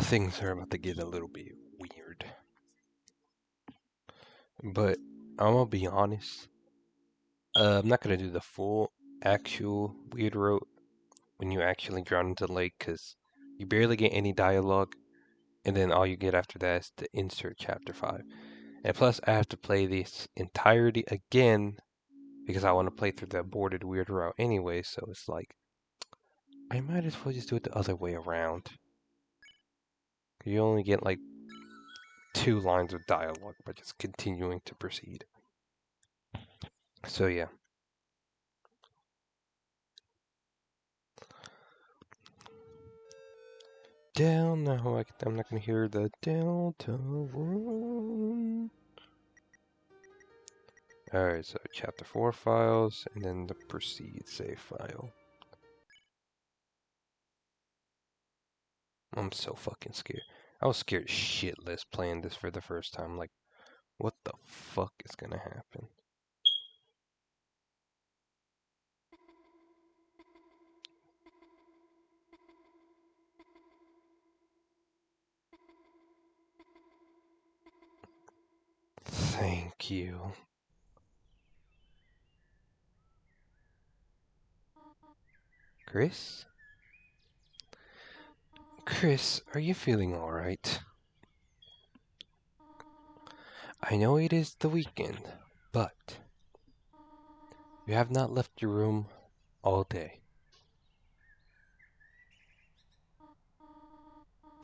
Things are about to get a little bit weird. But I'm gonna be honest. I'm not gonna do the full actual weird route when you actually drown into the lake, because you barely get any dialogue, and then all you get after that is the insert chapter 5. And plus, I have to play this entirety again because I want to play through the aborted weird route anyway, so it's like, I might as well just do it the other way around. You only get like 2 lines of dialogue by just continuing to proceed. So yeah. Down now, I'm not gonna hear the Deltarune. Alright, so chapter 4 files, and then the proceed save file. I'm so fucking scared. I was scared shitless playing this for the first time. Like, what the fuck is gonna happen? Thank you. Chris? Chris, are you feeling alright? I know it is the weekend, but you have not left your room all day.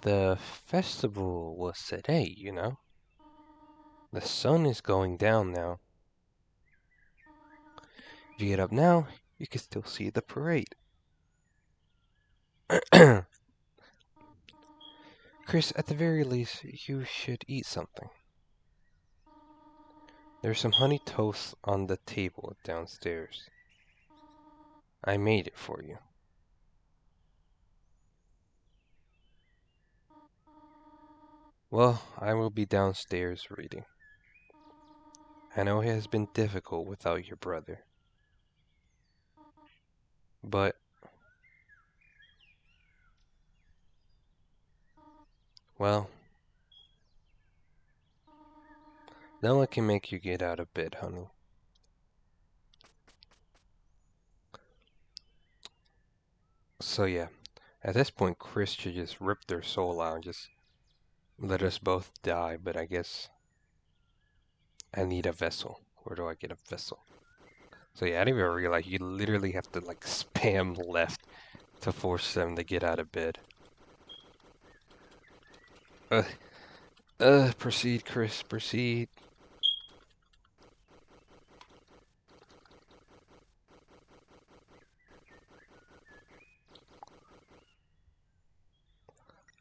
The festival was today, you know? The sun is going down now. If you get up now, you can still see the parade. Chris, at the very least, you should eat something. There's some honey toast on the table downstairs. I made it for you. Well, I will be downstairs reading. I know it has been difficult without your brother. But, well, no one can make you get out of bed, honey. So yeah, at this point, Chris should just rip their soul out and just let us both die, but I guess I need a vessel. Where do I get a vessel? So yeah, I didn't even realize you literally have to like spam left to force them to get out of bed. Proceed, Chris, proceed.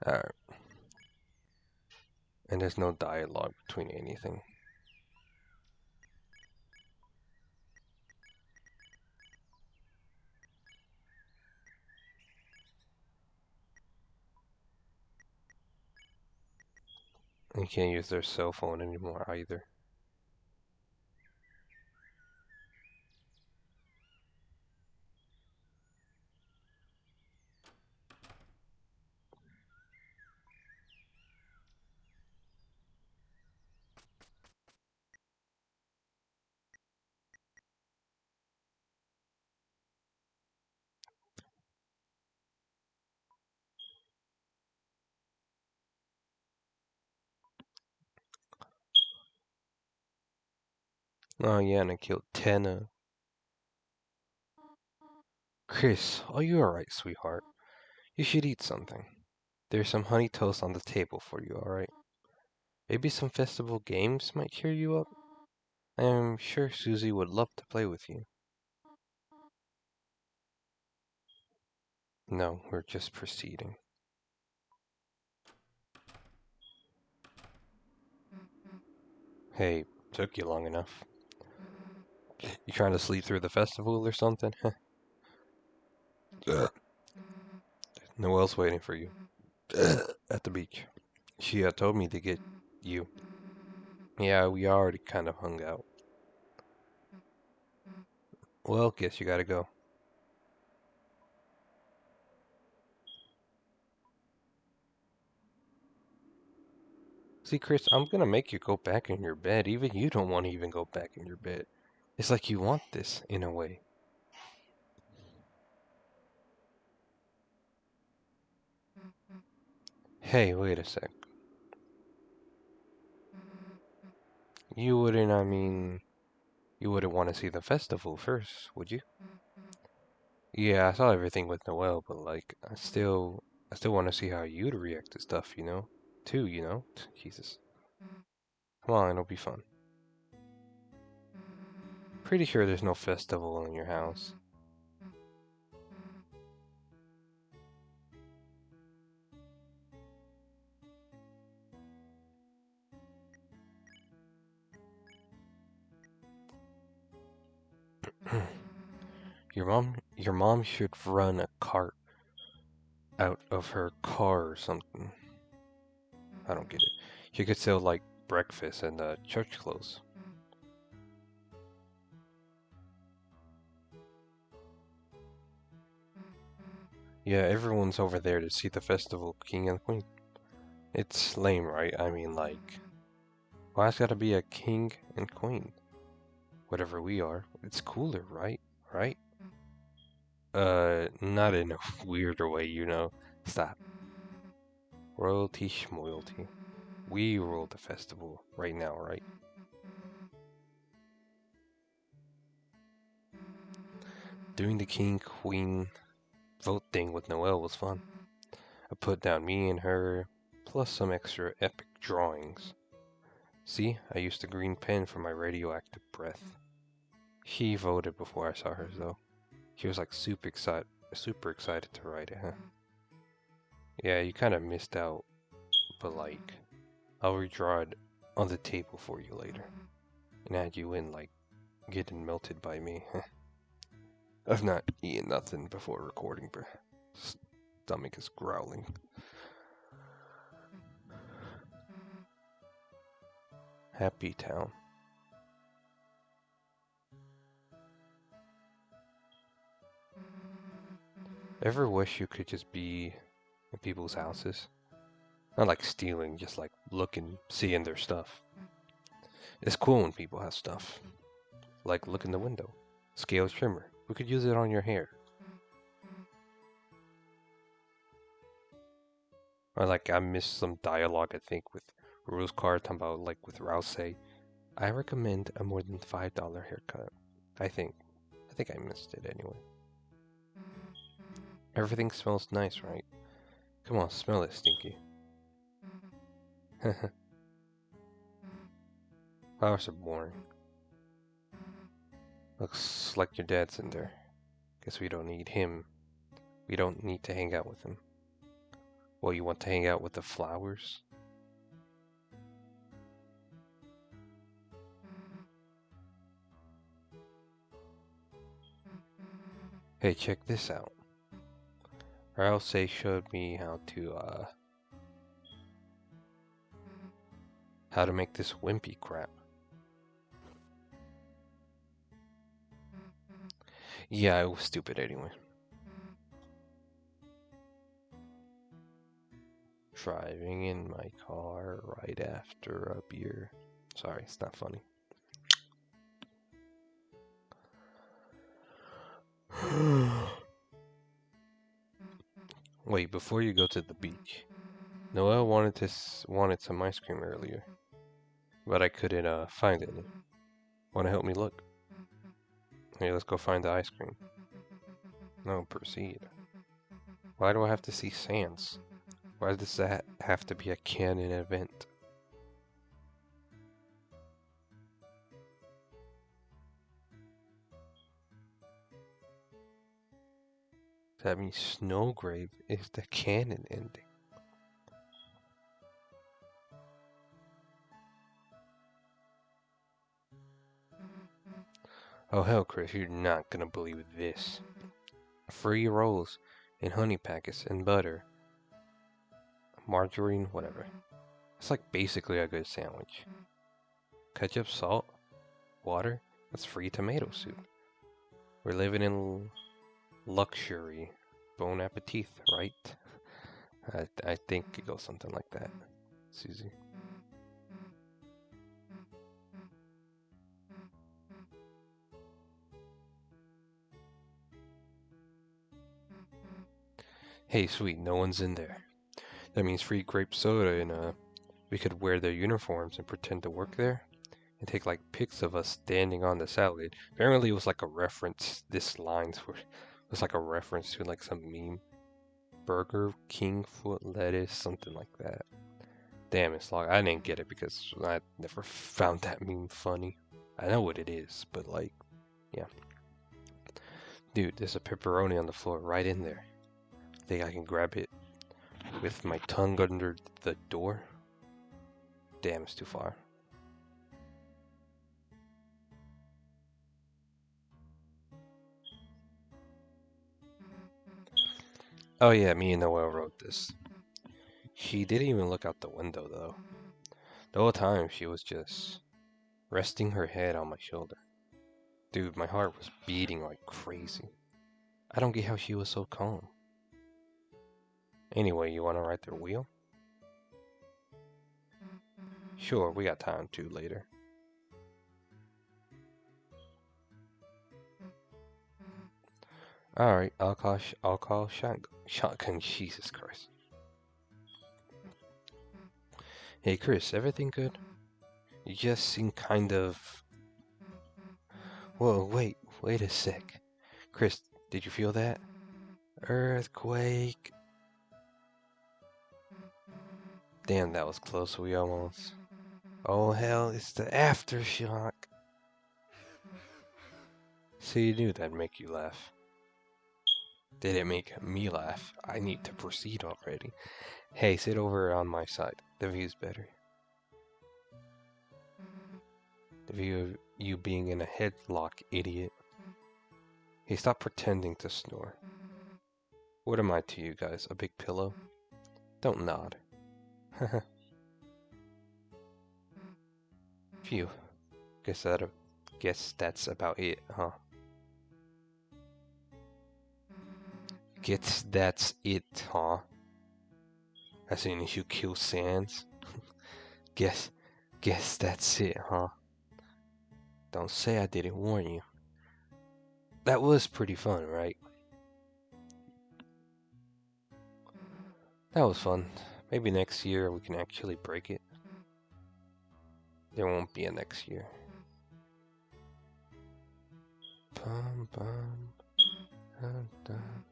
Alright. And there's no dialogue between anything. You can't use their cell phone anymore either. Oh yeah, and I killed Tenna. Chris, are you alright, sweetheart? You should eat something. There's some honey toast on the table for you, alright? Maybe some festival games might cheer you up? I am sure Susie would love to play with you. No, we're just proceeding. Hey, took you long enough. You trying to sleep through the festival or something? Noelle's waiting for you. At the beach. She told me to get you. Yeah, we already kind of hung out. Well, guess you gotta go. See, Chris, I'm gonna make you go back in your bed. Even you don't want to even go back in your bed. It's like you want this, in a way. Hey, wait a sec. You wouldn't, I mean, you wouldn't want to see the festival first, would you? Yeah, I saw everything with Noelle, but like, I still want to see how you'd react to stuff, Too, Jesus. Come on, it'll be fun. Pretty sure there's no festival in your house. Your mom should run a cart out of her car or something. I don't get it. She could sell like breakfast and church clothes. Yeah, everyone's over there to see the festival, King and Queen. It's lame, right? I mean, like, why it's gotta be a king and queen? Whatever we are, it's cooler, right? Right? Not in a weirder way. Stop. Royalty schmoyalty. We rule the festival right now, right? Doing the king queen vote thing with Noelle was fun. I put down me and her, plus some extra epic drawings. See, I used the green pen for my radioactive breath. She voted before I saw hers, though. She was like super excited to write it, huh? Yeah, you kind of missed out, but like, I'll redraw it on the table for you later, and add you in like getting melted by me. I've not eaten nothing before recording, but stomach is growling. Happy town. Ever wish you could just be in people's houses? Not like stealing, just like looking, seeing their stuff. It's cool when people have stuff. Like, look in the window. Scale trimmer. We could use it on your hair. Or like, I missed some dialogue, I think, with Rose Card talking about, like, with Rouse say, I recommend a more than $5 haircut. I think. I think I missed it anyway. Everything smells nice, right? Come on, smell it, Stinky. Flowers are boring. Looks like your dad's in there. Guess we don't need him. We don't need to hang out with him. Well, you want to hang out with the flowers? Hey, check this out. Rouse showed me how to make this wimpy crap. Yeah, it was stupid anyway. Driving in my car right after a beer. Sorry, it's not funny. Wait, before you go to the beach, Noelle wanted some ice cream earlier, but I couldn't find any. Wanna help me look? Hey, let's go find the ice cream. No, proceed. Why do I have to see Sans? Why does that have to be a canon event? That means Snowgrave is the canon ending. Oh hell, Chris, you're not gonna believe this. Free rolls and honey packets and butter, margarine, whatever. It's like basically a good sandwich. Ketchup, salt, water, that's free tomato soup. We're living in luxury. Bon appetit, right? I think it goes something like that, Susie. Hey, sweet, no one's in there. That means free grape soda and we could wear their uniforms and pretend to work there and take like pics of us standing on the salad. Apparently it was like a reference, was like a reference to like some meme. Burger King foot lettuce, something like that. Damn, it's long. I didn't get it because I never found that meme funny. I know what it is, but like, yeah. Dude, there's a pepperoni on the floor right in there. Think I can grab it with my tongue under the door? Damn, it's too far. Oh yeah, me and Noelle wrote this. She didn't even look out the window though. The whole time she was just resting her head on my shoulder. Dude, my heart was beating like crazy. I don't get how she was so calm. Anyway, you wanna ride their wheel? Sure, we got time to later. Alright, I'll call shotgun, Jesus Christ. Hey Chris, everything good? You just seem kind of... Whoa, wait a sec. Chris, did you feel that? Earthquake. Damn, that was close, we almost... Oh hell, it's the aftershock. So you knew that'd make you laugh. Did it make me laugh? I need to proceed already. Hey, sit over on my side. The view's better. The view of you being in a headlock, idiot. Hey, stop pretending to snore. What am I to you guys? A big pillow? Don't nod. Phew. Guess that's about it, huh? Guess that's it, huh? As soon as you kill Sans? Guess that's it, huh? Don't say I didn't warn you. That was pretty fun, right? That was fun. Maybe next year we can actually break it. There won't be a next year. Bum, bum, dun, dun.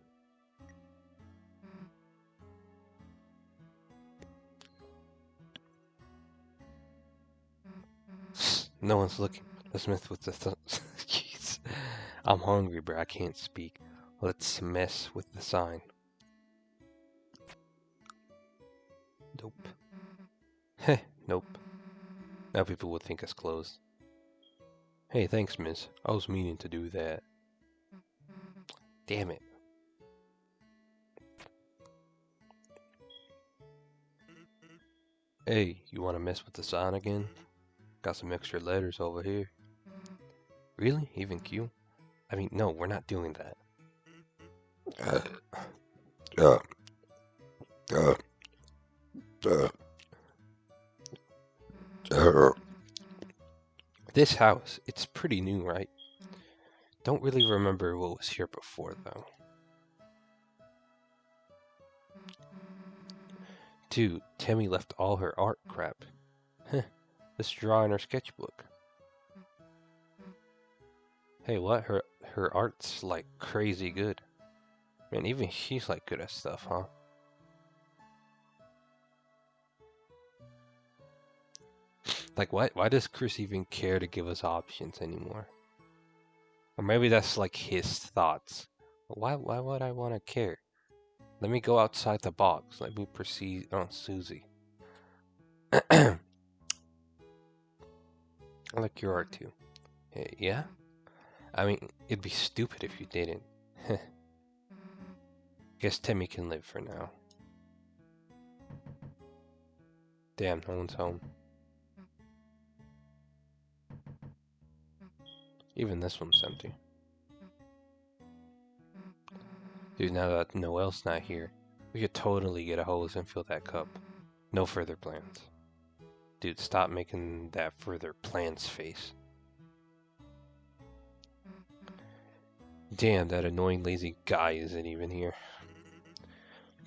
No one's looking. Let's mess with the Jeez. I'm hungry, but I can't speak. Let's mess with the sign. Nope. Heh, nope. Now people would think it's closed. Hey, thanks, miss. I was meaning to do that. Damn it. Hey, you want to mess with the sign again? Got some extra letters over here. Really? Even Q? I mean, no, we're not doing that. This house, it's pretty new, right? Don't really remember what was here before, though. Dude, Tammy left all her art crap. Heh, let's draw in her sketchbook. Hey, what? Her art's like crazy good. Man, even she's like good at stuff, huh? Like, why does Chris even care to give us options anymore? Or maybe that's like his thoughts. Why would I want to care? Let me go outside the box. Let me proceed on Susie. I like your art too. Hey, yeah? I mean, it'd be stupid if you didn't. Guess Timmy can live for now. Damn, no one's home. Even this one's empty. Dude, now that Noelle's not here, we could totally get a hose and fill that cup. No further plans. Dude, stop making that further plans face. Damn, that annoying lazy guy isn't even here.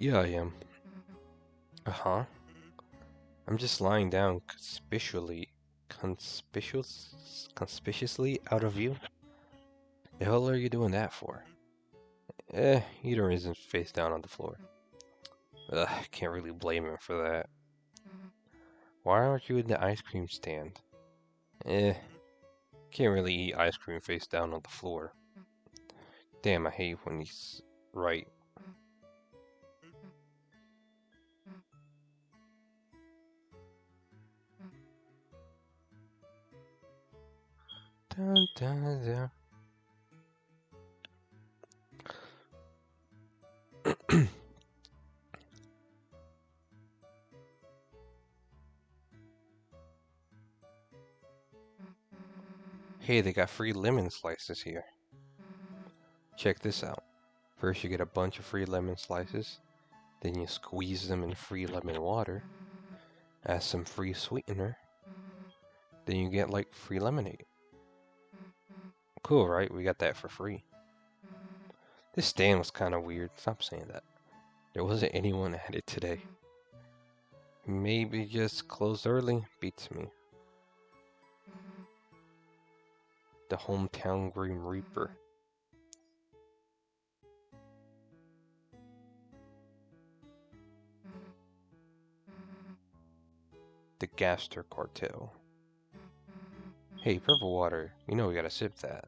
Yeah, I am. Uh-huh. I'm just lying down conspicuously out of view. The hell are you doing that for? Either isn't face down on the floor. Ugh, can't really blame him for that. Why aren't you in the ice cream stand? Eh, can't really eat ice cream face down on the floor. Damn, I hate when he's right. Dun, dun, dun. Hey, they got free lemon slices here. Check this out. First you get a bunch of free lemon slices, then you squeeze them in free lemon water, add some free sweetener, then you get like free lemonade. Cool, right? We got that for free. This stand was kind of weird. Stop saying that. There wasn't anyone at it today. Maybe just closed early beats me. The hometown Grim Reaper. The Gaster Cartel. Hey, purple water. You know we gotta sip that.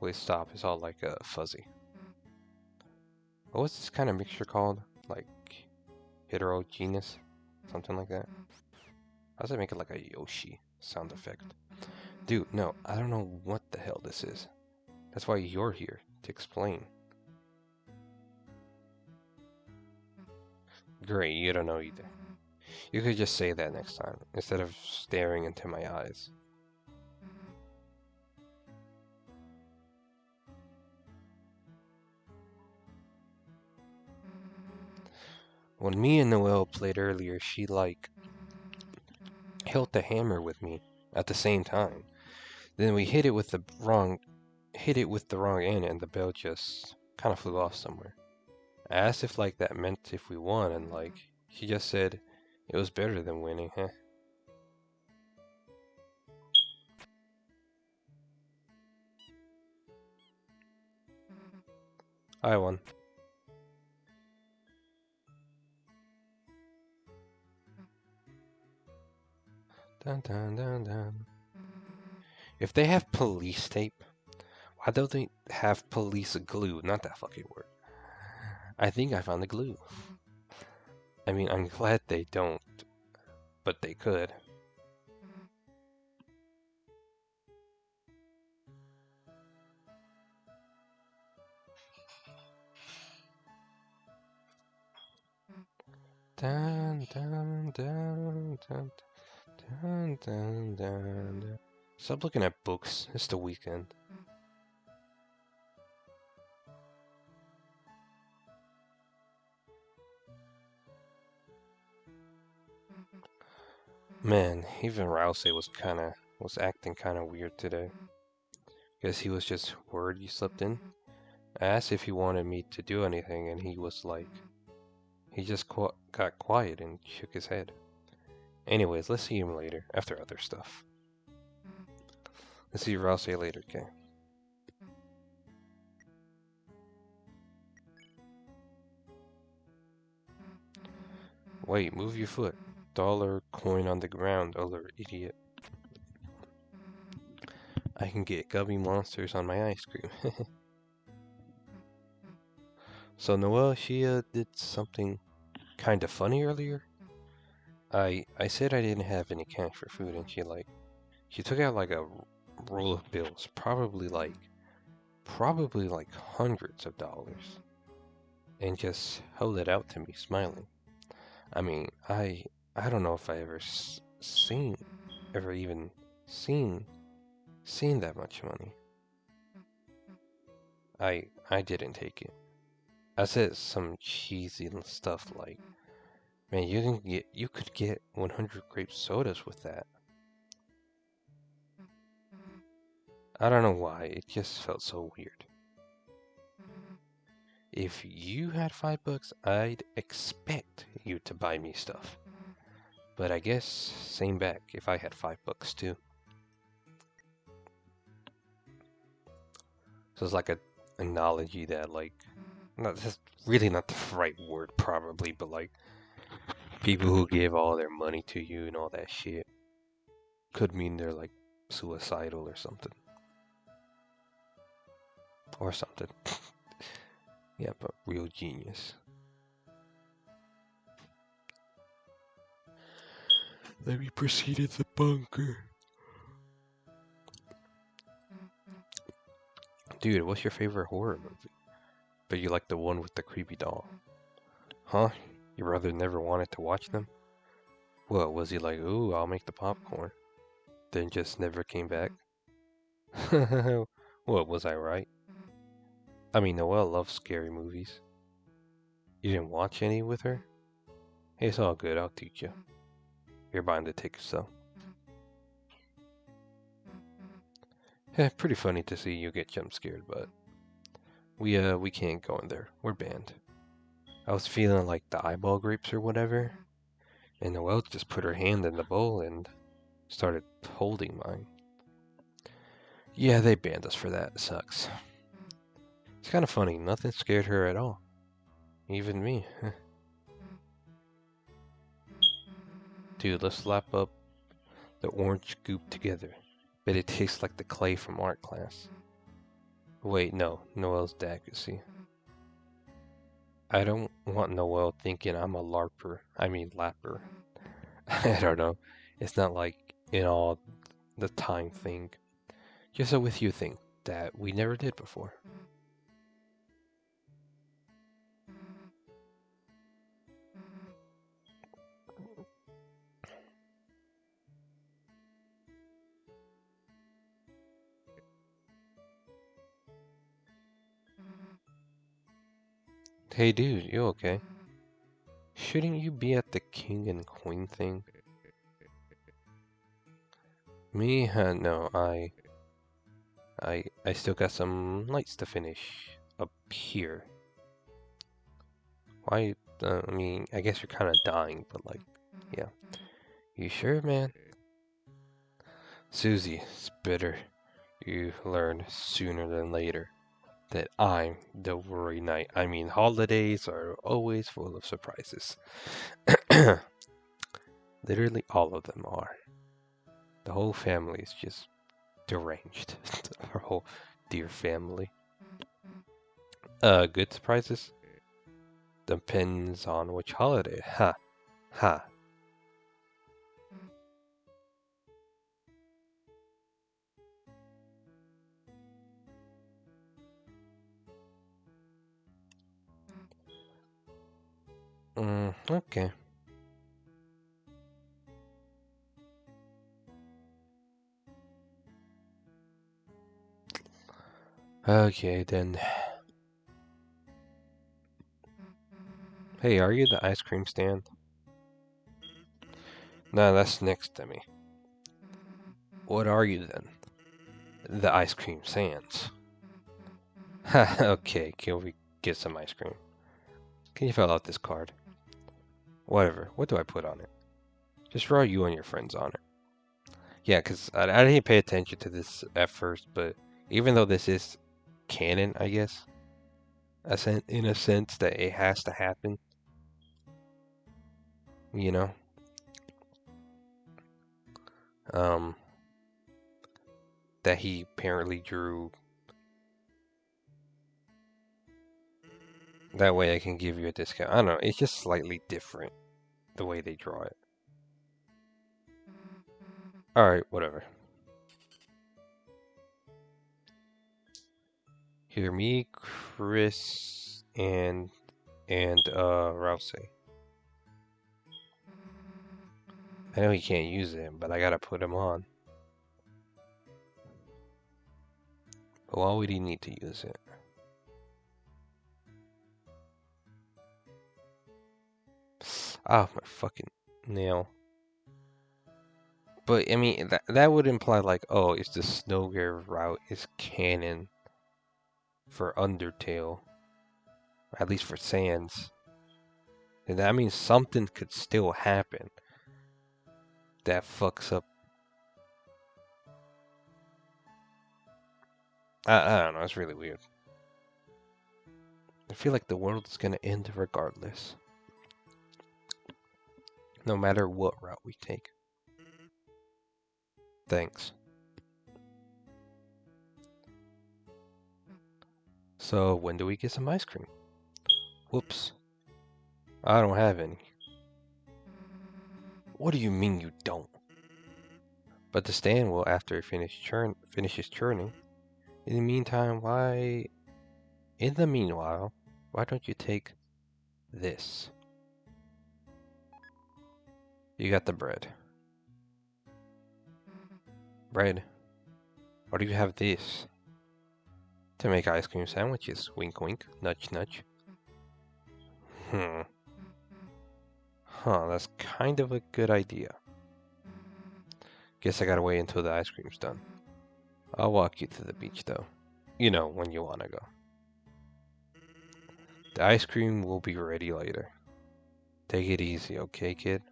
Wait, stop. It's all like fuzzy. What's this kind of mixture called? Like heterogeneous? Something like that? How does it make it like a Yoshi sound effect? Dude, no, I don't know what the hell this is. That's why you're here, to explain. Great, you don't know either. You could just say that next time, instead of staring into my eyes. When me and Noelle played earlier, she held the hammer with me at the same time. Then we hit it with the wrong end and the bell just kind of flew off somewhere. I asked if that meant if we won and she just said it was better than winning, huh? I won. Dun dun dun dun. If they have police tape, why don't they have police glue? Not that fucking word. I think I found the glue. I mean, I'm glad they don't, but they could. Dun dun dun dun dun dun dun. Stop looking at books. It's the weekend. Man, even Rouse was acting kinda weird today. Guess he was just worried you slept in. I asked if he wanted me to do anything, and he was he just got quiet and shook his head. Anyways, let's see him later, after other stuff. Let's see Rouse later, okay? Wait, move your foot. Dollar coin on the ground, alert idiot. I can get gummy monsters on my ice cream. So Noelle, she did something kind of funny earlier. I said I didn't have any cash for food, and she took out a roll of bills, probably hundreds of dollars, and just held it out to me, smiling. I mean, I don't know if I ever even seen that much money. I didn't take it. I said some cheesy stuff like, "Man, you could get 100 grape sodas with that." I don't know why, it just felt so weird. If you had $5, I'd expect you to buy me stuff. But I guess same back if I had $5 too. So it's like a analogy that like, not that's really not the right word probably, but like people who give all their money to you and all that shit could mean they're like suicidal or something. Or something. Yeah, but real genius. Let me proceed to the bunker. Dude, what's your favorite horror movie? But you like the one with the creepy doll. Huh? Your brother never wanted to watch them? What, was he like, ooh, I'll make the popcorn? Then just never came back? What, was I right? I mean, Noelle loves scary movies. You didn't watch any with her? Hey, it's all good, I'll teach you. You're buying the tickets, though. Pretty funny to see you get jump scared, but we can't go in there. We're banned. I was feeling like the eyeball grapes or whatever, and Noelle just put her hand in the bowl and started holding mine. Yeah, they banned us for that. It sucks. It's kind of funny. Nothing scared her at all. Even me. Dude, let's slap up the orange goop together. Bet it tastes like the clay from art class. Wait, no. Noelle's delicacy. I don't want Noelle thinking I'm a larper. I mean lapper. I don't know. It's not like in all the time thing. Just a with you thing that we never did before. Hey dude, you okay? Shouldn't you be at the king and queen thing? Me? No, I still got some lights to finish up here. Why? I mean, I guess you're kind of dying, but like, yeah. You sure, man? Susie, it's better you learn sooner than later that I'm the worry knight. I mean, holidays are always full of surprises. Literally all of them are. The whole family is just deranged. Our whole dear family. Good surprises? Depends on which holiday. Ha. Ha. Okay. Okay, then. Hey, are you the ice cream stand? No, that's next to me. What are you then? The ice cream sands. Ha, okay, can we get some ice cream? Can you fill out this card? Whatever, what do I put on it? Just draw you and your friends on it. Yeah, because I didn't pay attention to this at first, but even though this is canon, I guess, in a sense that it has to happen, you know? Um, that he apparently drew. That way I can give you a discount. I don't know, it's just slightly different the way they draw it. Alright, whatever. Here, me, Chris, and Rouse. I know he can't use it, but I gotta put him on. But why would he need to use it? Ah, my fucking nail. But, I mean, that would imply, like, oh, it's the Snowgear route is canon for Undertale. at least for Sans. And that means something could still happen that fucks up. I don't know, it's really weird. I feel like the world is gonna end regardless, no matter what route we take. Thanks. So, when do we get some ice cream? Whoops. I don't have any. What do you mean you don't? But the stand will after it finishes churning. In the meantime, why... In the meanwhile, why don't you take this? You got the bread. Bread. Why do you have this? To make ice cream sandwiches. Wink wink. Nudge nudge. Hmm. Huh, that's kind of a good idea. Guess I gotta wait until the ice cream's done. I'll walk you to the beach though. You know, when you wanna go. The ice cream will be ready later. Take it easy, okay, kid?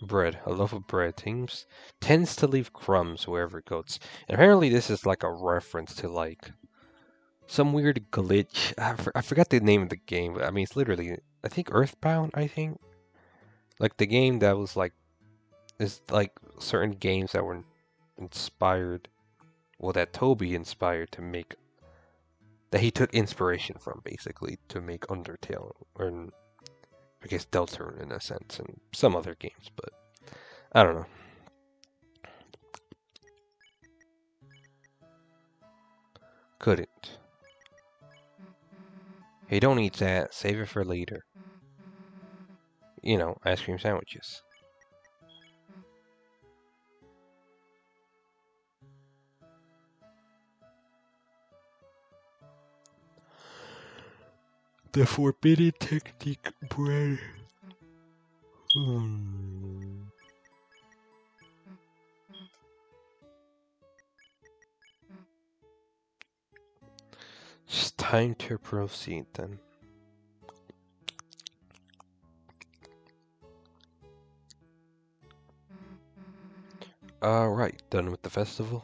Bread. A loaf of bread tends to leave crumbs wherever it goes. And apparently this is like a reference to like some weird glitch. I forgot the name of the game, but I mean it's literally I think Earthbound, I think. Like the game that was like is like certain games that were inspired, well, that Toby inspired to make, that he took inspiration from basically to make Undertale, or I guess Deltarune in a sense, and some other games, but I don't know. Couldn't. Hey, don't eat that. Save it for later. You know, ice cream sandwiches. The forbidden technique bread. It's time to proceed then. Alright, done with the festival?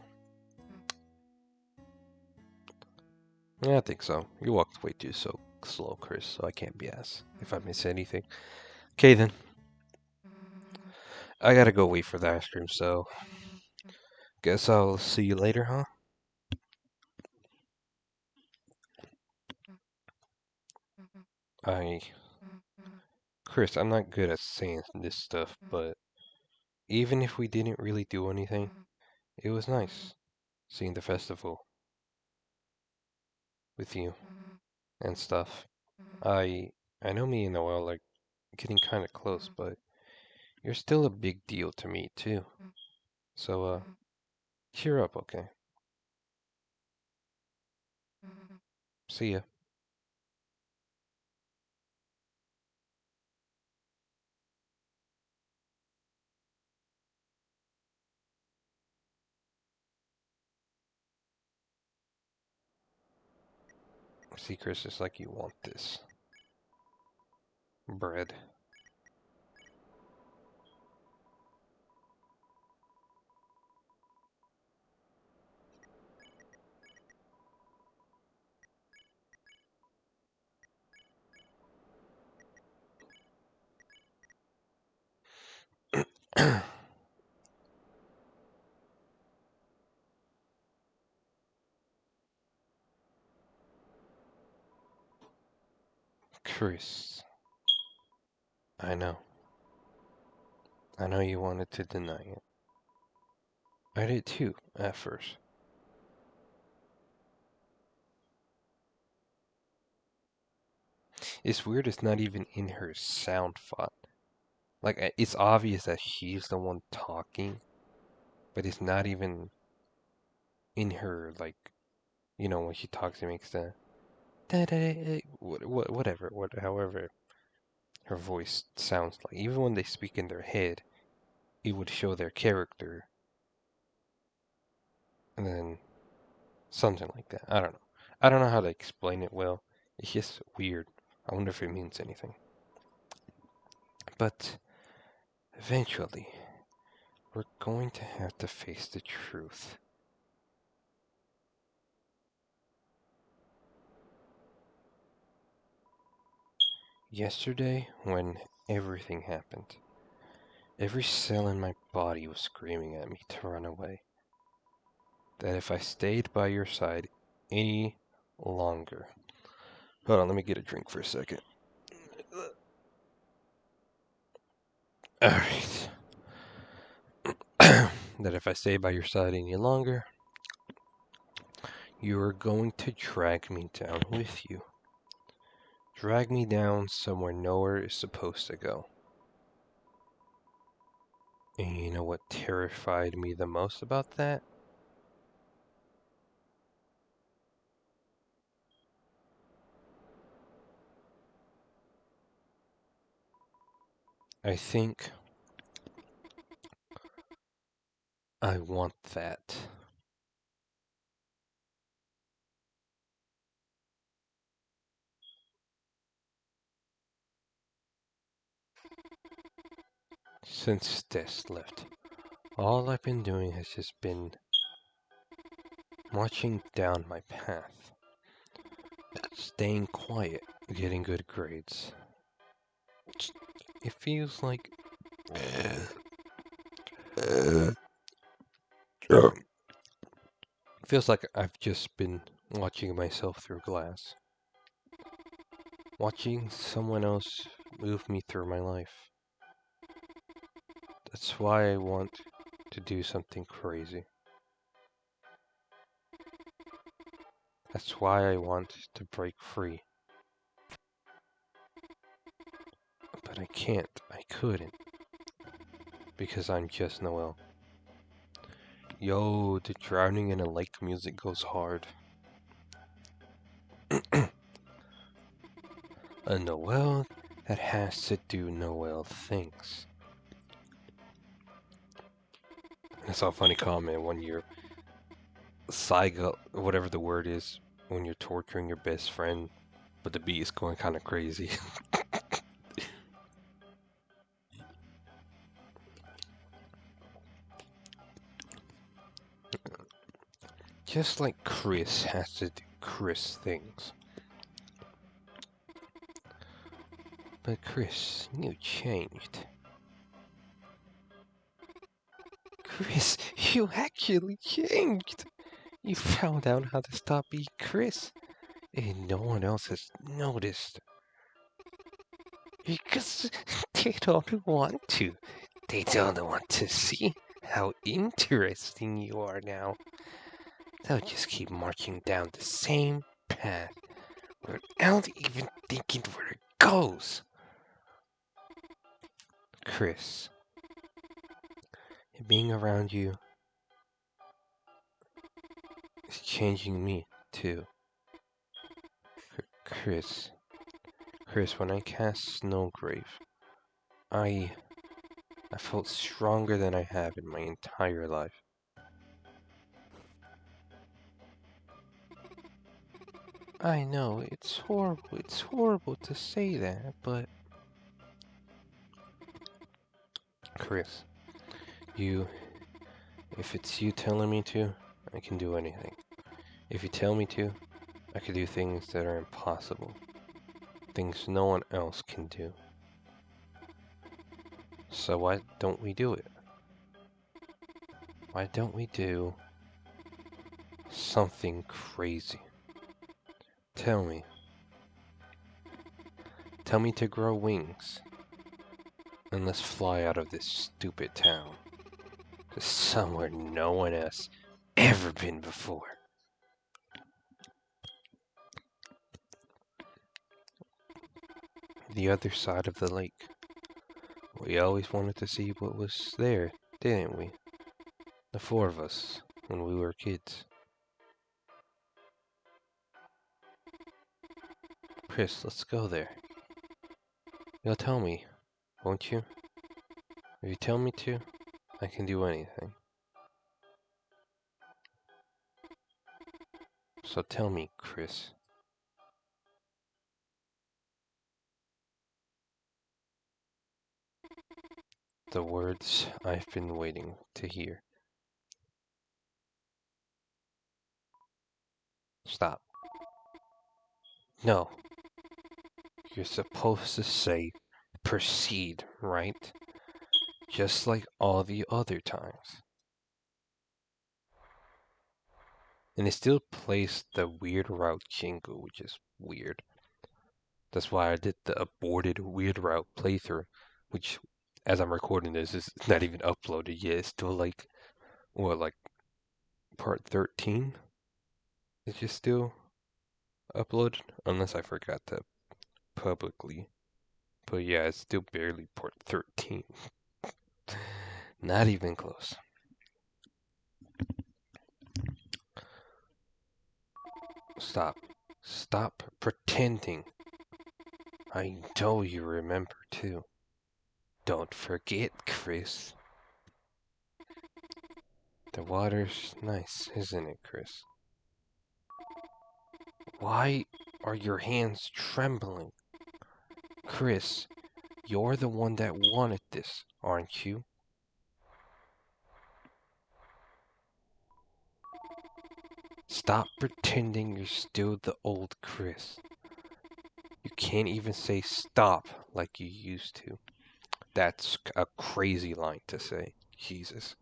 Yeah, I think so. You walked way too slow, Chris, so I can't be asked if I miss anything. Okay then. I gotta go wait for the ice cream, so guess I'll see you later, huh? Chris, I'm not good at saying this stuff, but even if we didn't really do anything, it was nice seeing the festival with you and stuff. I know me and Noel are getting kind of close, but you're still a big deal to me too. So cheer up, okay? See ya. See, Chris, it's like you want this bread. Chris, I know. I know you wanted to deny it. I did too, at first. It's weird it's not even in her sound font. Like, it's obvious that she's the one talking, but it's not even in her, like, you know, when she talks, it makes the whatever, however her voice sounds like. Even when they speak in their head, it would show their character, and then something like that. I don't know. I don't know how to explain it well. It's just weird. I wonder if it means anything. But eventually, we're going to have to face the truth. Yesterday, when everything happened, every cell in my body was screaming at me to run away. That if I stayed by your side any longer. Hold on, let me get a drink for a second. Alright. That if I stay by your side any longer, you are going to drag me down with you. Drag me down somewhere nowhere is supposed to go. And you know what terrified me the most about that? I think I want that. Since Des left, all I've been doing has just been marching down my path. Staying quiet, getting good grades. It feels like I've just been watching myself through glass. Watching someone else move me through my life. That's why I want to do something crazy. That's why I want to break free. But I can't. I couldn't. Because I'm just Noel. Yo, the drowning in a lake music goes hard. A Noel that has to do Noel things. I saw a funny comment when you're whatever the word is, when you're torturing your best friend, but the beat is going kind of crazy. Just like Chris has to do Chris things. But Chris, you changed. Chris, you actually changed. You found out how to stop being Chris, and no one else has noticed. Because they don't want to. They don't want to see how interesting you are now. They'll just keep marching down the same path without even thinking where it goes. Chris, being around you is changing me too. Chris, when I cast Snowgrave, I felt stronger than I have in my entire life. I know, it's horrible to say that, but... Chris, if it's you telling me to, I can do anything. If you tell me to, I can do things that are impossible. Things no one else can do. So why don't we do it? Why don't we do something crazy? Tell me. Tell me to grow wings. And let's fly out of this stupid town. To somewhere no one has ever been before. The other side of the lake. We always wanted to see what was there, didn't we? The four of us, when we were kids. Chris, let's go there. You'll tell me, won't you? If you tell me to, I can do anything. So tell me, Chris. The words I've been waiting to hear. Stop. No. You're supposed to say proceed, right? Just like all the other times. And it still plays the weird route jingle, which is weird. That's why I did the aborted weird route playthrough, which, as I'm recording this, is not even uploaded yet. It's still like, what, like part 13? Is just still uploaded? Unless I forgot to publicly. But yeah, it's still barely part 13. Not even close. Stop. Stop pretending. I know you remember too. Don't forget, Chris. The water's nice, isn't it, Chris? Why are your hands trembling? Chris, you're the one that wanted this, aren't you? Stop pretending you're still the old Chris. You can't even say stop like you used to. That's a crazy line to say. Jesus.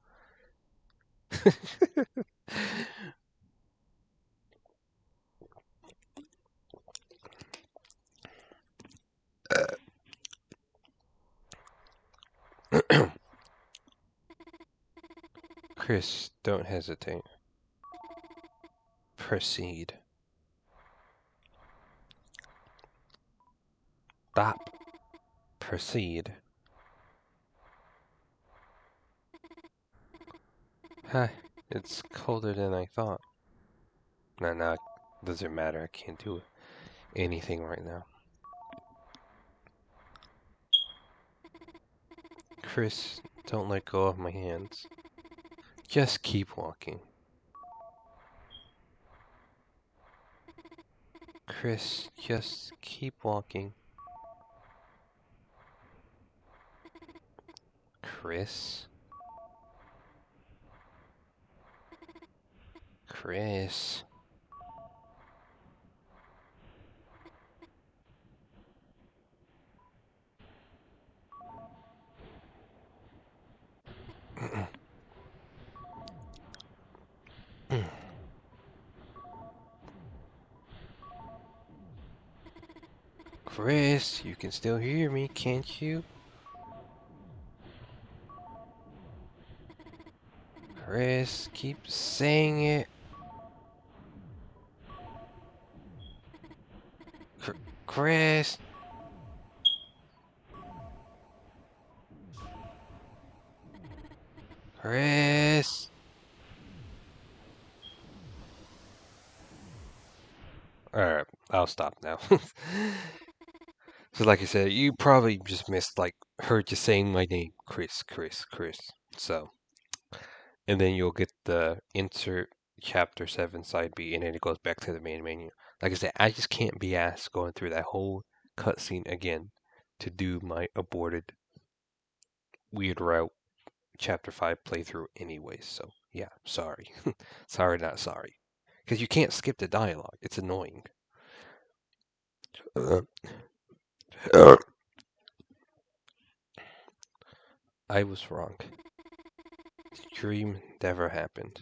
Chris, don't hesitate. Proceed. Stop. Proceed. Hi, it's colder than I thought. No, doesn't matter. I can't do anything right now. Chris, don't let go of my hands. Just keep walking. Chris, just keep walking. Chris? Chris? Chris, you can still hear me, can't you? Chris, keep saying it. Chris! Chris! Alright, I'll stop now. So like I said, you probably just missed, like, her just saying my name. Chris, Chris, Chris. So, and then you'll get the insert chapter 7 side B, and then it goes back to the main menu. Like I said, I just can't be asked going through that whole cutscene again to do my aborted weird route chapter 5 playthrough anyways. So, yeah, sorry. Sorry, not sorry. Because you can't skip the dialogue. It's annoying. Uh, uh, I was wrong. The dream never happened.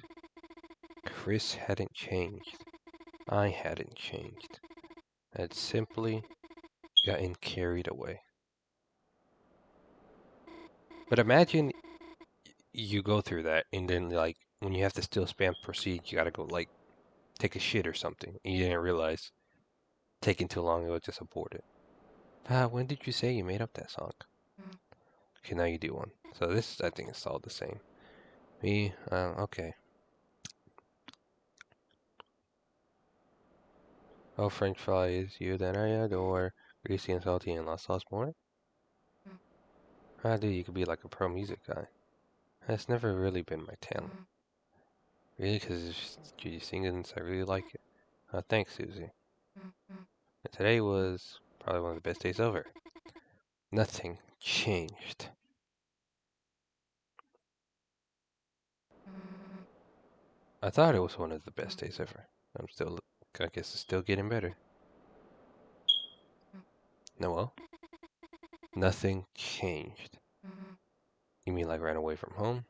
Chris hadn't changed. I hadn't changed. I'd simply gotten carried away. But imagine you go through that, and then, like, when you have to still spam proceed, you gotta go, like, take a shit or something, and you didn't realize taking too long, it was just aborted. When did you say you made up that song? Okay, now you do one. So this, I think, is all the same. Okay. Oh, French fries, you that I adore. Greasy and salty and lost sauce more. Dude, you could be like a pro music guy. That's never really been my talent. Really, because Judy Singins, I really like it. Thanks, Susie. And today was probably one of the best days ever. Nothing changed. I thought it was one of the best days ever. I guess it's still getting better. Noel, nothing changed. You mean like ran away from home?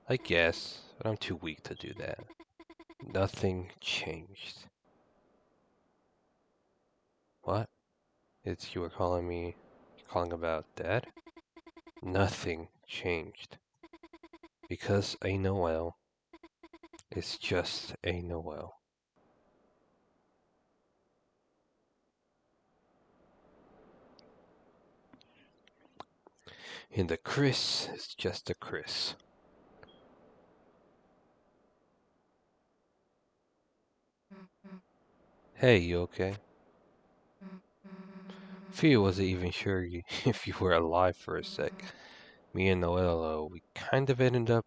I guess, but I'm too weak to do that. Nothing changed. What? It's you were calling about Dad? Nothing changed. Because a Noel is just a Noel. And the Chris is just a Chris. Hey, you okay? Fia wasn't even sure if you were alive for a sec. Me and Noel, we kind of ended up,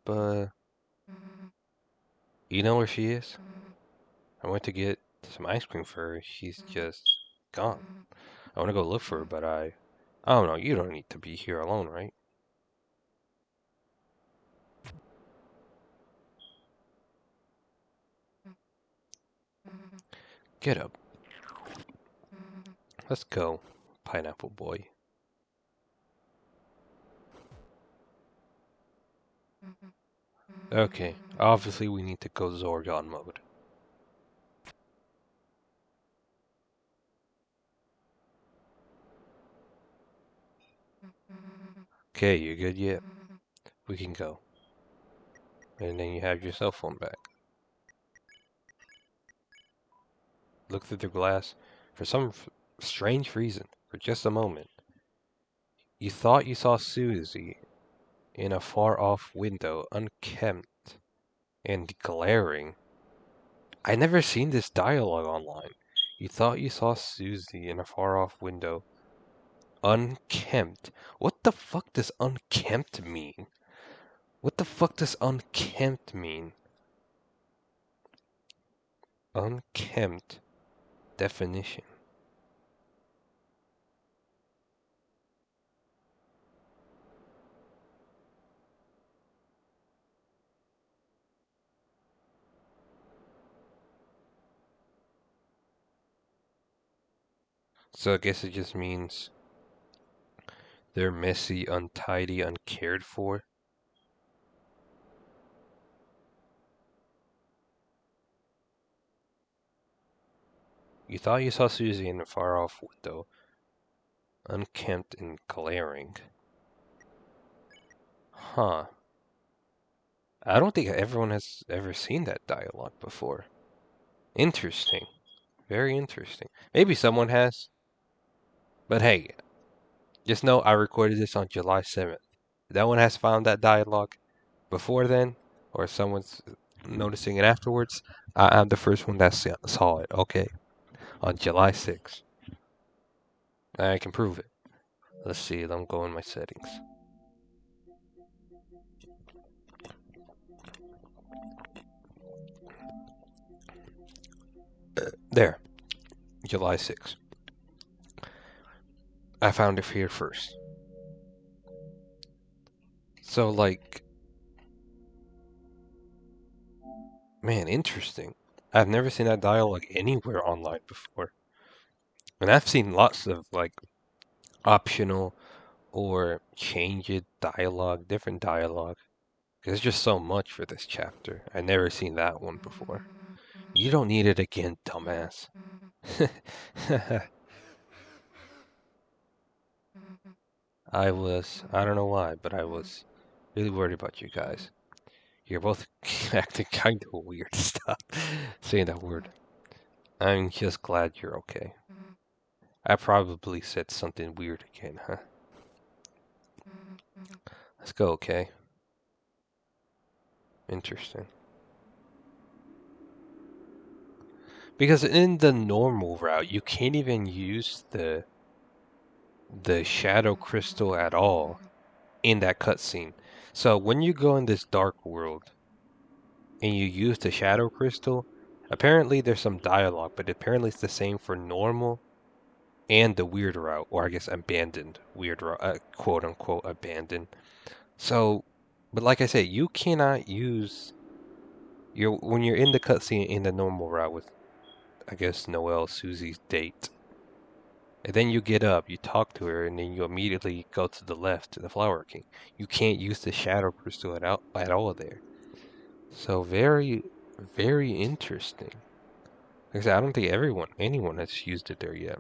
you know where she is? I went to get some ice cream for her. She's just gone. I want to go look for her, but I don't know. You don't need to be here alone, right? Get up. Let's go, Pineapple Boy. Okay, obviously we need to go Zorgon mode. Okay, you good yet? We can go. And then you have your cell phone back. Look through the glass. For some strange reason, for just a moment, you thought you saw Susie in a far-off window, unkempt and glaring. I never seen this dialogue online. You thought you saw Susie in a far-off window, unkempt. What the fuck does unkempt mean? What the fuck does unkempt mean? Unkempt definition. So I guess it just means they're messy, untidy, uncared for. You thought you saw Susie in a far-off window, unkempt and glaring. Huh. I don't think everyone has ever seen that dialogue before. Interesting. Very interesting. Maybe someone has. But hey, just know I recorded this on July 7th. If no one has found that dialogue before then, or someone's noticing it afterwards, I'm the first one that saw it, okay? On July 6th. I can prove it. Let's see, let me go in my settings. There, July 6th. I found it here first. So, like, man, interesting. I've never seen that dialogue anywhere online before. And I've seen lots of, like, optional or changed dialogue, different dialogue. There's just so much for this chapter. I've never seen that one before. You don't need it again, dumbass. I don't know why, but I was really worried about you guys. You're both acting kind of weird. Stop saying that word. I'm just glad you're okay. I probably said something weird again, huh? Let's go, okay? Interesting. Because in the normal route, you can't even use the shadow crystal at all in that cutscene. So when you go in this dark world and you use the shadow crystal, apparently there's some dialogue, but apparently it's the same for normal and the weird route, or I guess abandoned weird route, quote unquote abandoned. So, but like I said, you cannot use your when you're in the cutscene in the normal route with, I guess, Noelle Susie's date. And then you get up, you talk to her, and then you immediately go to the left to the Flower King. You can't use the Shadow Crystal at all there. So very, very interesting. Like I said, I don't think anyone has used it there yet.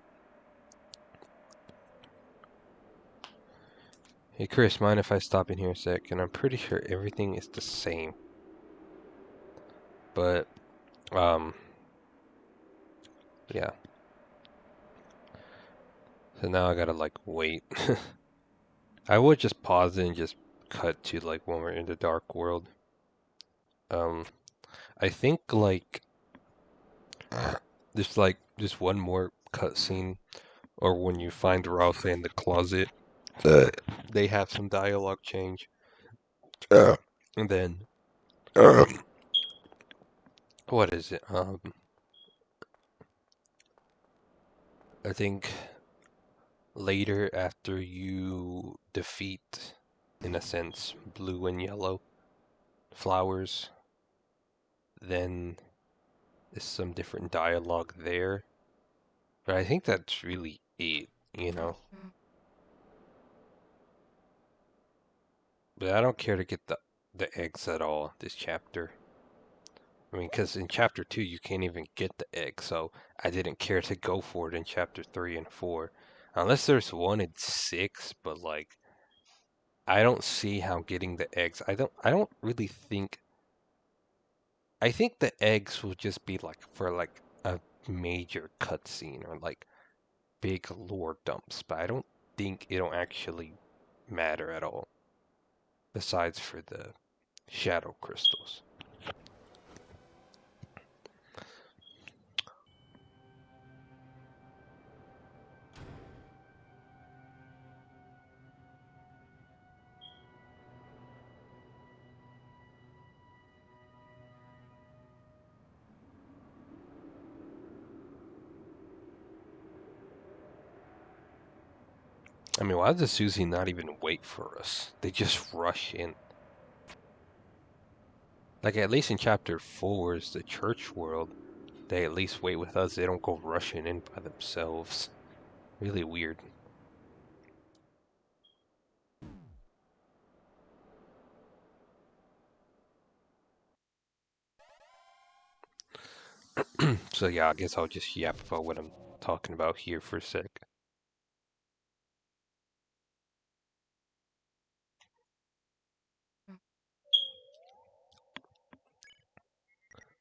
Hey Chris, mind if I stop in here a sec? And I'm pretty sure everything is the same. But, yeah. So now I gotta, like, wait. I would just pause it and just cut to, like, when we're in the dark world. Um, I think, like, there's, like, just one more cutscene, or when you find Ralph in the closet, they have some dialogue change. And then, what is it? I think later after you defeat, in a sense, blue and yellow flowers, then there's some different dialogue there. But I think that's really it, you know? But I don't care to get the eggs at all this chapter. I mean, because in chapter 2 you can't even get the egg, so I didn't care to go for it in chapter 3 and 4. Unless there's one in 6, but like I don't see how getting the eggs. I don't really think I think the eggs will just be like for like a major cutscene or like big lore dumps, but I don't think it'll actually matter at all. Besides for the shadow crystals. I mean, why does Susie not even wait for us? They just rush in. Like, at least in chapter 4 is the church world. They at least wait with us. They don't go rushing in by themselves. Really weird. So yeah, I guess I'll just yap about what I'm talking about here for a sec.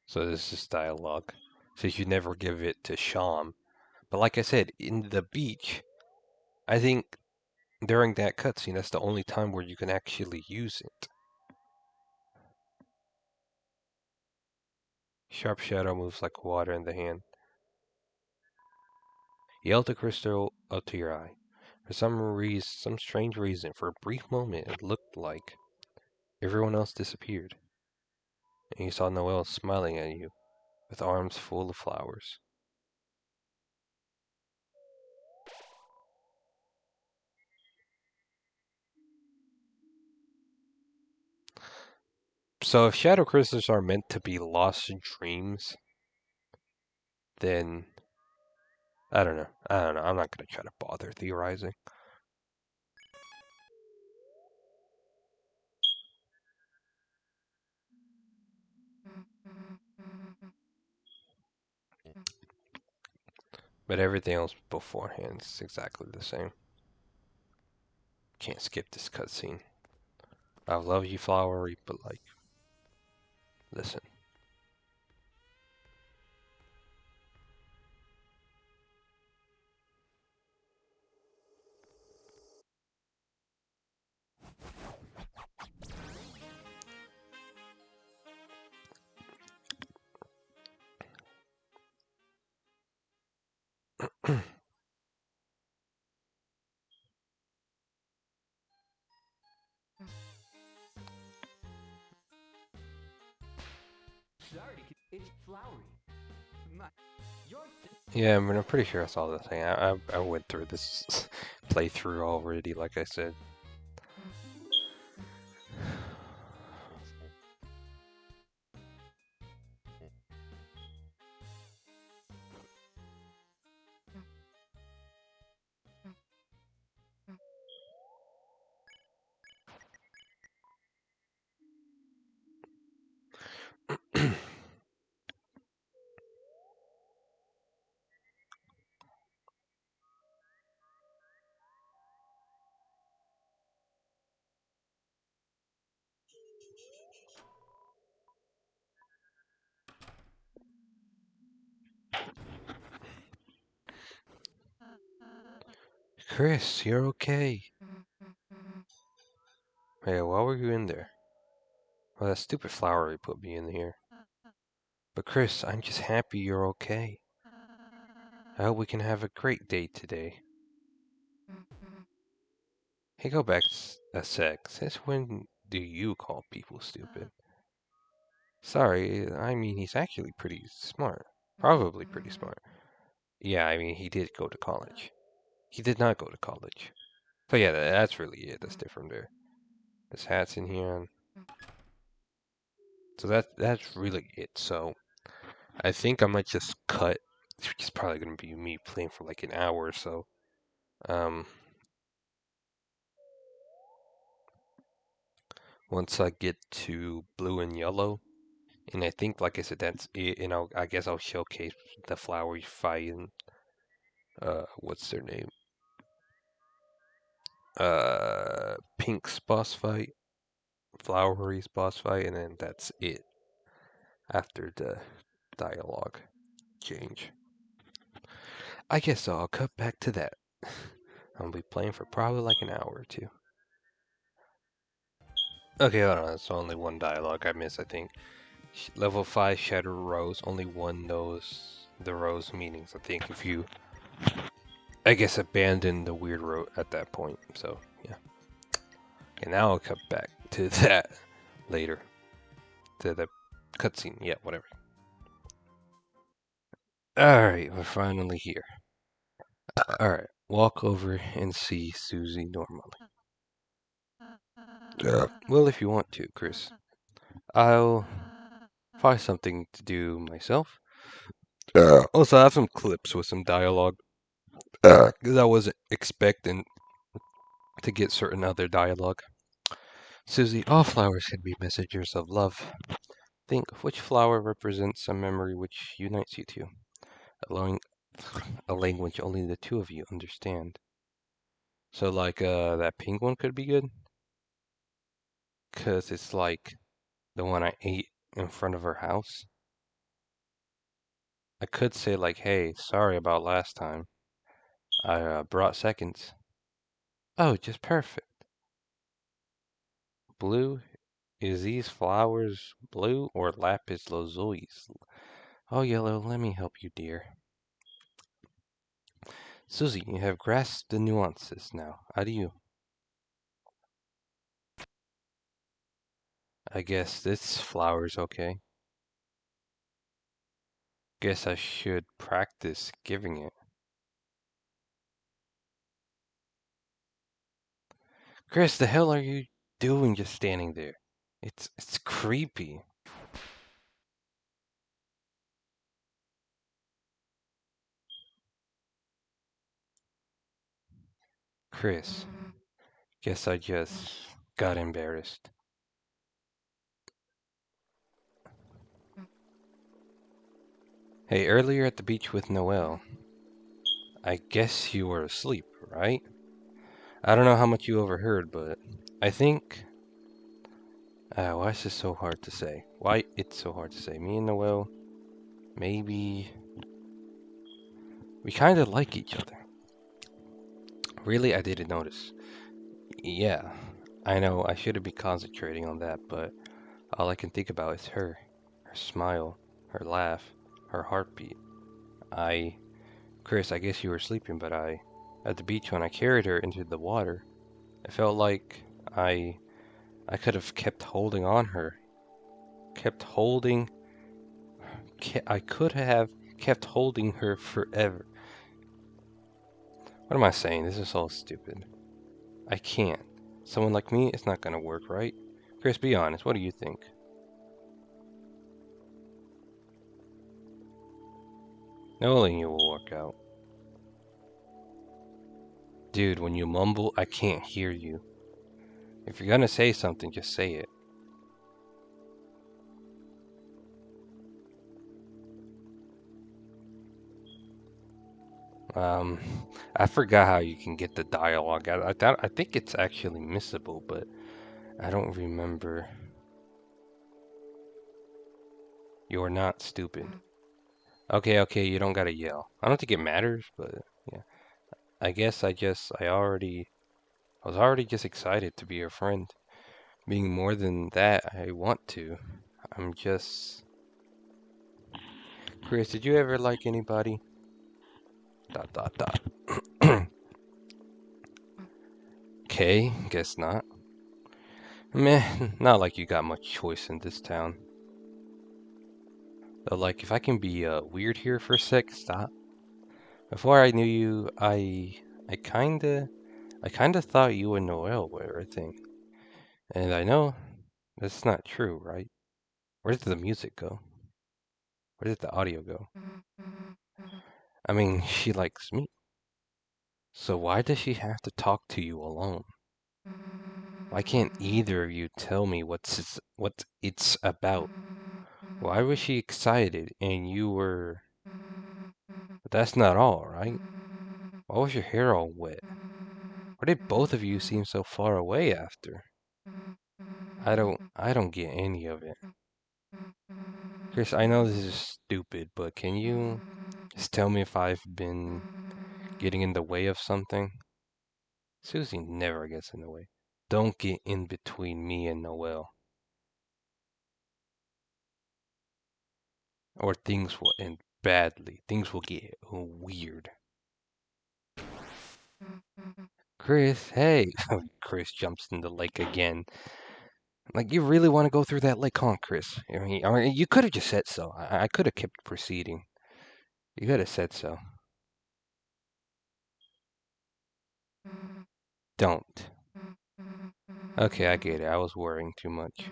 So this is dialogue. Says you never give it to Sham. But like I said, in the beach, I think during that cutscene, that's the only time where you can actually use it. Sharp shadow moves like water in the hand. He held the crystal up to your eye. For some strange reason, for a brief moment, it looked like everyone else disappeared, and you saw Noelle smiling at you with arms full of flowers. So if shadow crystals are meant to be lost dreams, then I don't know. I don't know. I'm not gonna try to bother theorizing. But everything else beforehand is exactly the same. Can't skip this cutscene. I love you, Flowery, but like, listen. Yeah, I mean, I'm pretty sure I saw the thing. I went through this playthrough already, like I said. Chris, you're okay. Hey, why were you in there? Well, that stupid flower put me in here. But Chris, I'm just happy you're okay. I hope we can have a great date today. Hey, go back a sec. Since when do you call people stupid? Sorry, I mean, he's actually pretty smart. Probably pretty smart. Yeah, I mean, he did go to college. He did not go to college. So yeah, that's really it. That's different there. This hat's in here. So that's really it. So I think I might just cut. It's probably going to be me playing for like an hour or so. Um, Once I get to blue and yellow, and I think, like I said, that's it. And I guess I'll showcase the flowery fight and what's their name? Pink's boss fight, Flowery's boss fight, and then that's it after the dialogue change. I guess I'll cut back to that. I'll be playing for probably like an hour or two. Okay, hold on. It's only one dialogue I missed, I think. Level 5 Shatter Rose. Only one knows the rose meanings, I think, if you, I guess, abandon the weird road at that point. So, yeah. And now I'll cut back to that later. To the cutscene. Yeah, whatever. Alright, we're finally here. Alright, walk over and see Susie normally. Well, if you want to, Chris. I'll find something to do myself. Also, I have some clips with some dialogue. Because I wasn't expecting to get certain other dialogue. Susie, all flowers can be messengers of love. Think which flower represents a memory which unites you two, allowing a language only the two of you understand. So, like, that pink one could be good, because it's like the one I ate in front of her house. I could say, like, hey, sorry about last time. I brought seconds. Oh, just perfect. Blue? Is these flowers blue or lapis lazulis? Oh, yellow, let me help you, dear. Susie, you have grasped the nuances now. Adieu. I guess this flower's okay. Guess I should practice giving it. Chris, the hell are you doing just standing there? It's creepy. Chris, guess I just got embarrassed. Hey, earlier at the beach with Noelle, I guess you were asleep, right? I don't know how much you overheard, but I think... why is this so hard to say? Why it's so hard to say? Me and Noelle, maybe... We kind of like each other. Really, I didn't notice. Yeah, I know I shouldn't be concentrating on that, but all I can think about is her. Her smile, her laugh, her heartbeat. Chris, I guess you were sleeping, but at the beach when I carried her into the water, I felt like I could have kept holding on her. Kept holding I could have kept holding her forever. What am I saying? This is all stupid. I can't. Someone like me, it's not gonna work, right? Chris, be honest. What do you think? Knowing you will work out. Dude, when you mumble, I can't hear you. If you're gonna say something, just say it. Um, I forgot how you can get the dialogue out. I think it's actually missable, but I don't remember. You're not stupid. Okay, you don't gotta yell. I don't think it matters, but yeah. I guess I was already just excited to be your friend. Being more than that, I want to. I'm just... Chris, did you ever like anybody? Dot dot dot. Okay, guess not. Meh, not like you got much choice in this town. But like, if I can be weird here for a sec, stop. Before I knew you, I kinda thought you and Noel were a thing. And I know that's not true, right? Where did the music go? Where did the audio go? I mean, she likes me. So why does she have to talk to you alone? Why can't either of you tell me what it's about? Why was she excited and you were... But that's not all, right? Why was your hair all wet? Why did both of you seem so far away after? I don't get any of it. Chris, I know this is stupid, but can you just tell me if I've been getting in the way of something? Susie never gets in the way. Don't get in between me and Noel, or things will end badly. Things will get weird. Chris, hey! Chris jumps in the lake again. Like, you really want to go through that lake, huh, Chris? I mean, you could have just said so. I could have kept proceeding. You could have said so. Don't. Okay, I get it. I was worrying too much.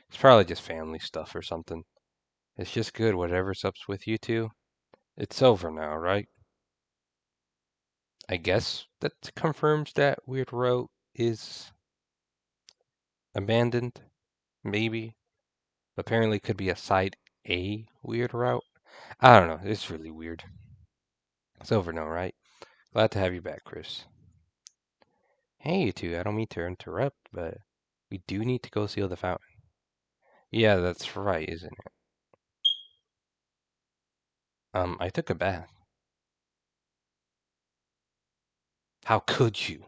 It's probably just family stuff or something. It's just good, whatever's up with you two. It's over now, right? I guess that confirms that Weird Road is abandoned. Maybe. Apparently could be a side A Weird Route. I don't know. It's really weird. It's over now, right? Glad to have you back, Chris. Hey, you two. I don't mean to interrupt, but we do need to go seal the fountain. Yeah, that's right, isn't it? I took a bath. How could you?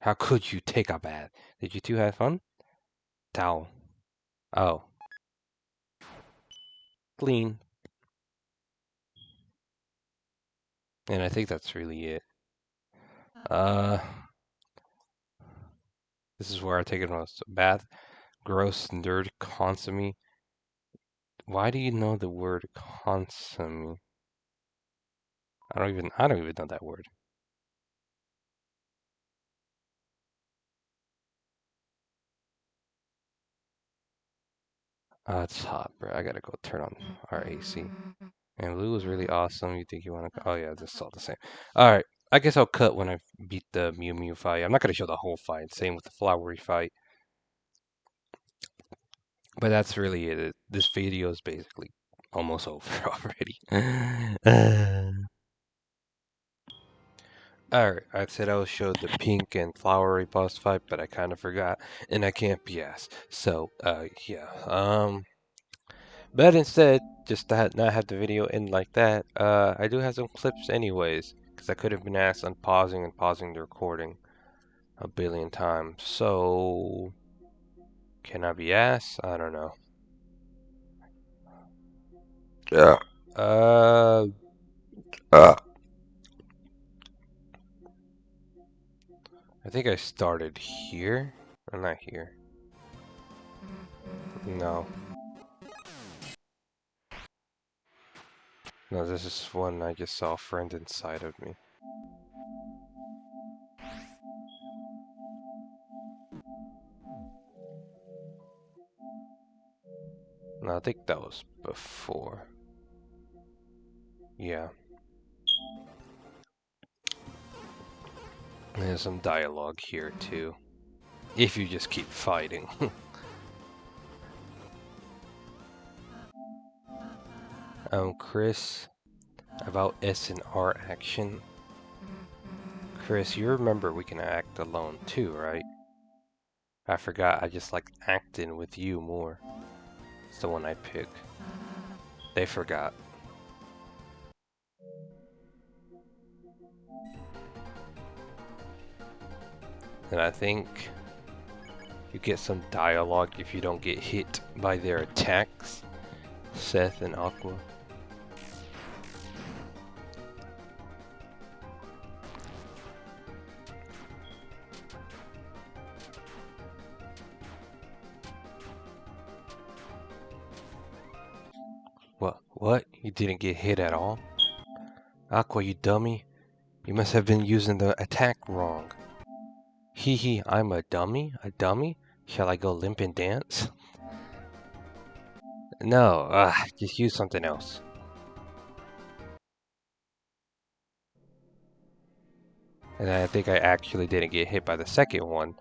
How could you take a bath? Did you two have fun? Towel. Oh, clean. And I think that's really it. Uh, this is where I take a bath. Gross, nerd, consomme. Why do you know the word consomme? I don't even know that word. It's hot, bro. I gotta go turn on our AC. And blue was really awesome. You think you wanna? Oh yeah, this is all the same. All right. I guess I'll cut when I beat the Mew Mew fight. I'm not gonna show the whole fight. Same with the flowery fight. But that's really it. This video is basically almost over already. Alright, I said I would show the pink and flowery boss fight, but I kind of forgot, and I can't be asked. So, yeah. But instead, just to not have the video end like that, I do have some clips anyways, because I could have been asked on pausing and pausing the recording a billion times. So, can I be asked? I don't know. Yeah. I think I started here. Or not here. No. No, this is one I just saw a friend inside of me. No, I think that was before. Yeah. There's some dialogue here too. If you just keep fighting. Chris, about S and R action. Chris, you remember we can act alone too, right? I forgot, I just like acting with you more. It's the one I pick. They forgot. And I think you get some dialogue if you don't get hit by their attacks. Seth and Aqua. What? You didn't get hit at all? Aqua, you dummy. You must have been using the attack wrong. Hee hee, I'm a dummy? A dummy? Shall I go limp and dance? No, just use something else. And I think I actually didn't get hit by the second one.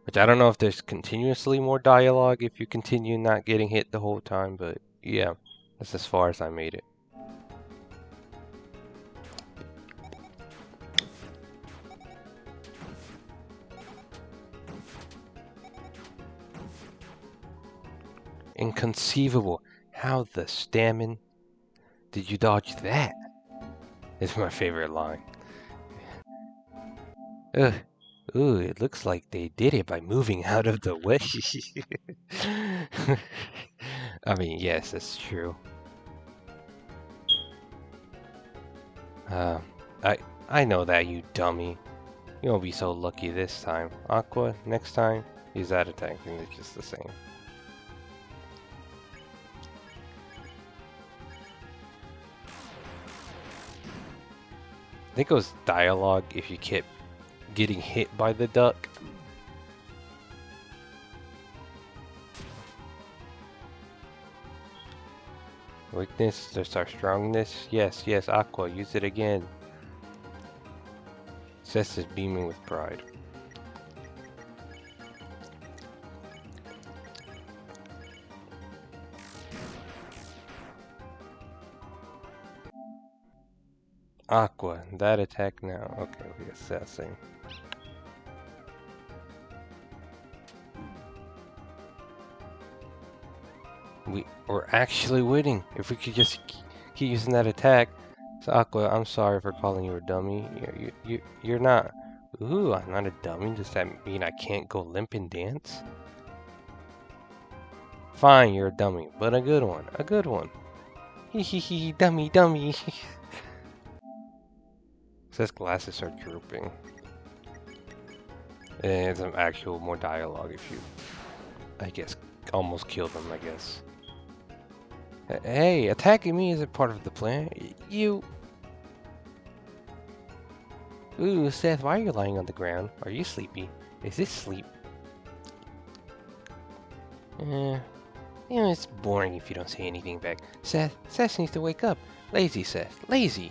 Which I don't know if there's continuously more dialogue if you continue not getting hit the whole time, but yeah, that's as far as I made it. Inconceivable. How the stamina did you dodge that? It's my favorite line. Ugh. Ooh, it looks like they did it by moving out of the way. I mean, yes, that's true. I know that, you dummy. You won't be so lucky this time. Aqua, next time, use that attack and it's just the same. I think it was dialogue if you kept getting hit by the duck. Weakness, there's our strongness. Yes, yes, Aqua, use it again. Seth is beaming with pride. Aqua, that attack now. Okay, we're assessing. We're actually winning. If we could just keep using that attack. So Aqua, I'm sorry for calling you a dummy. You're not. Ooh, I'm not a dummy. Does that mean I can't go limp and dance? Fine, you're a dummy, but a good one. A good one. Hee hee hee, dummy, dummy. Says glasses are drooping. And some actual more dialogue if you, I guess, almost kill them, I guess. Hey, attacking me isn't part of the plan. You... Ooh, Seth, why are you lying on the ground? Are you sleepy? Is this sleep? You know, it's boring if you don't say anything back. Seth needs to wake up. Lazy Seth, lazy.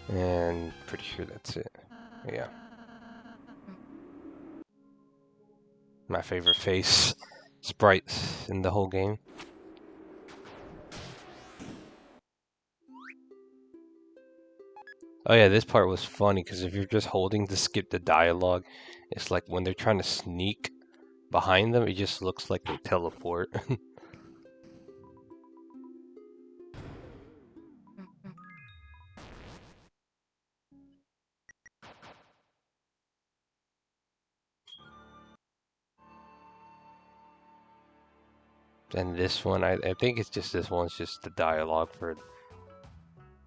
And pretty sure that's it. Yeah. My favorite face sprites in the whole game. Oh yeah, this part was funny because if you're just holding to skip the dialogue, it's like when they're trying to sneak behind them, it just looks like they teleport. And this one, I think it's just this one's just the dialogue for...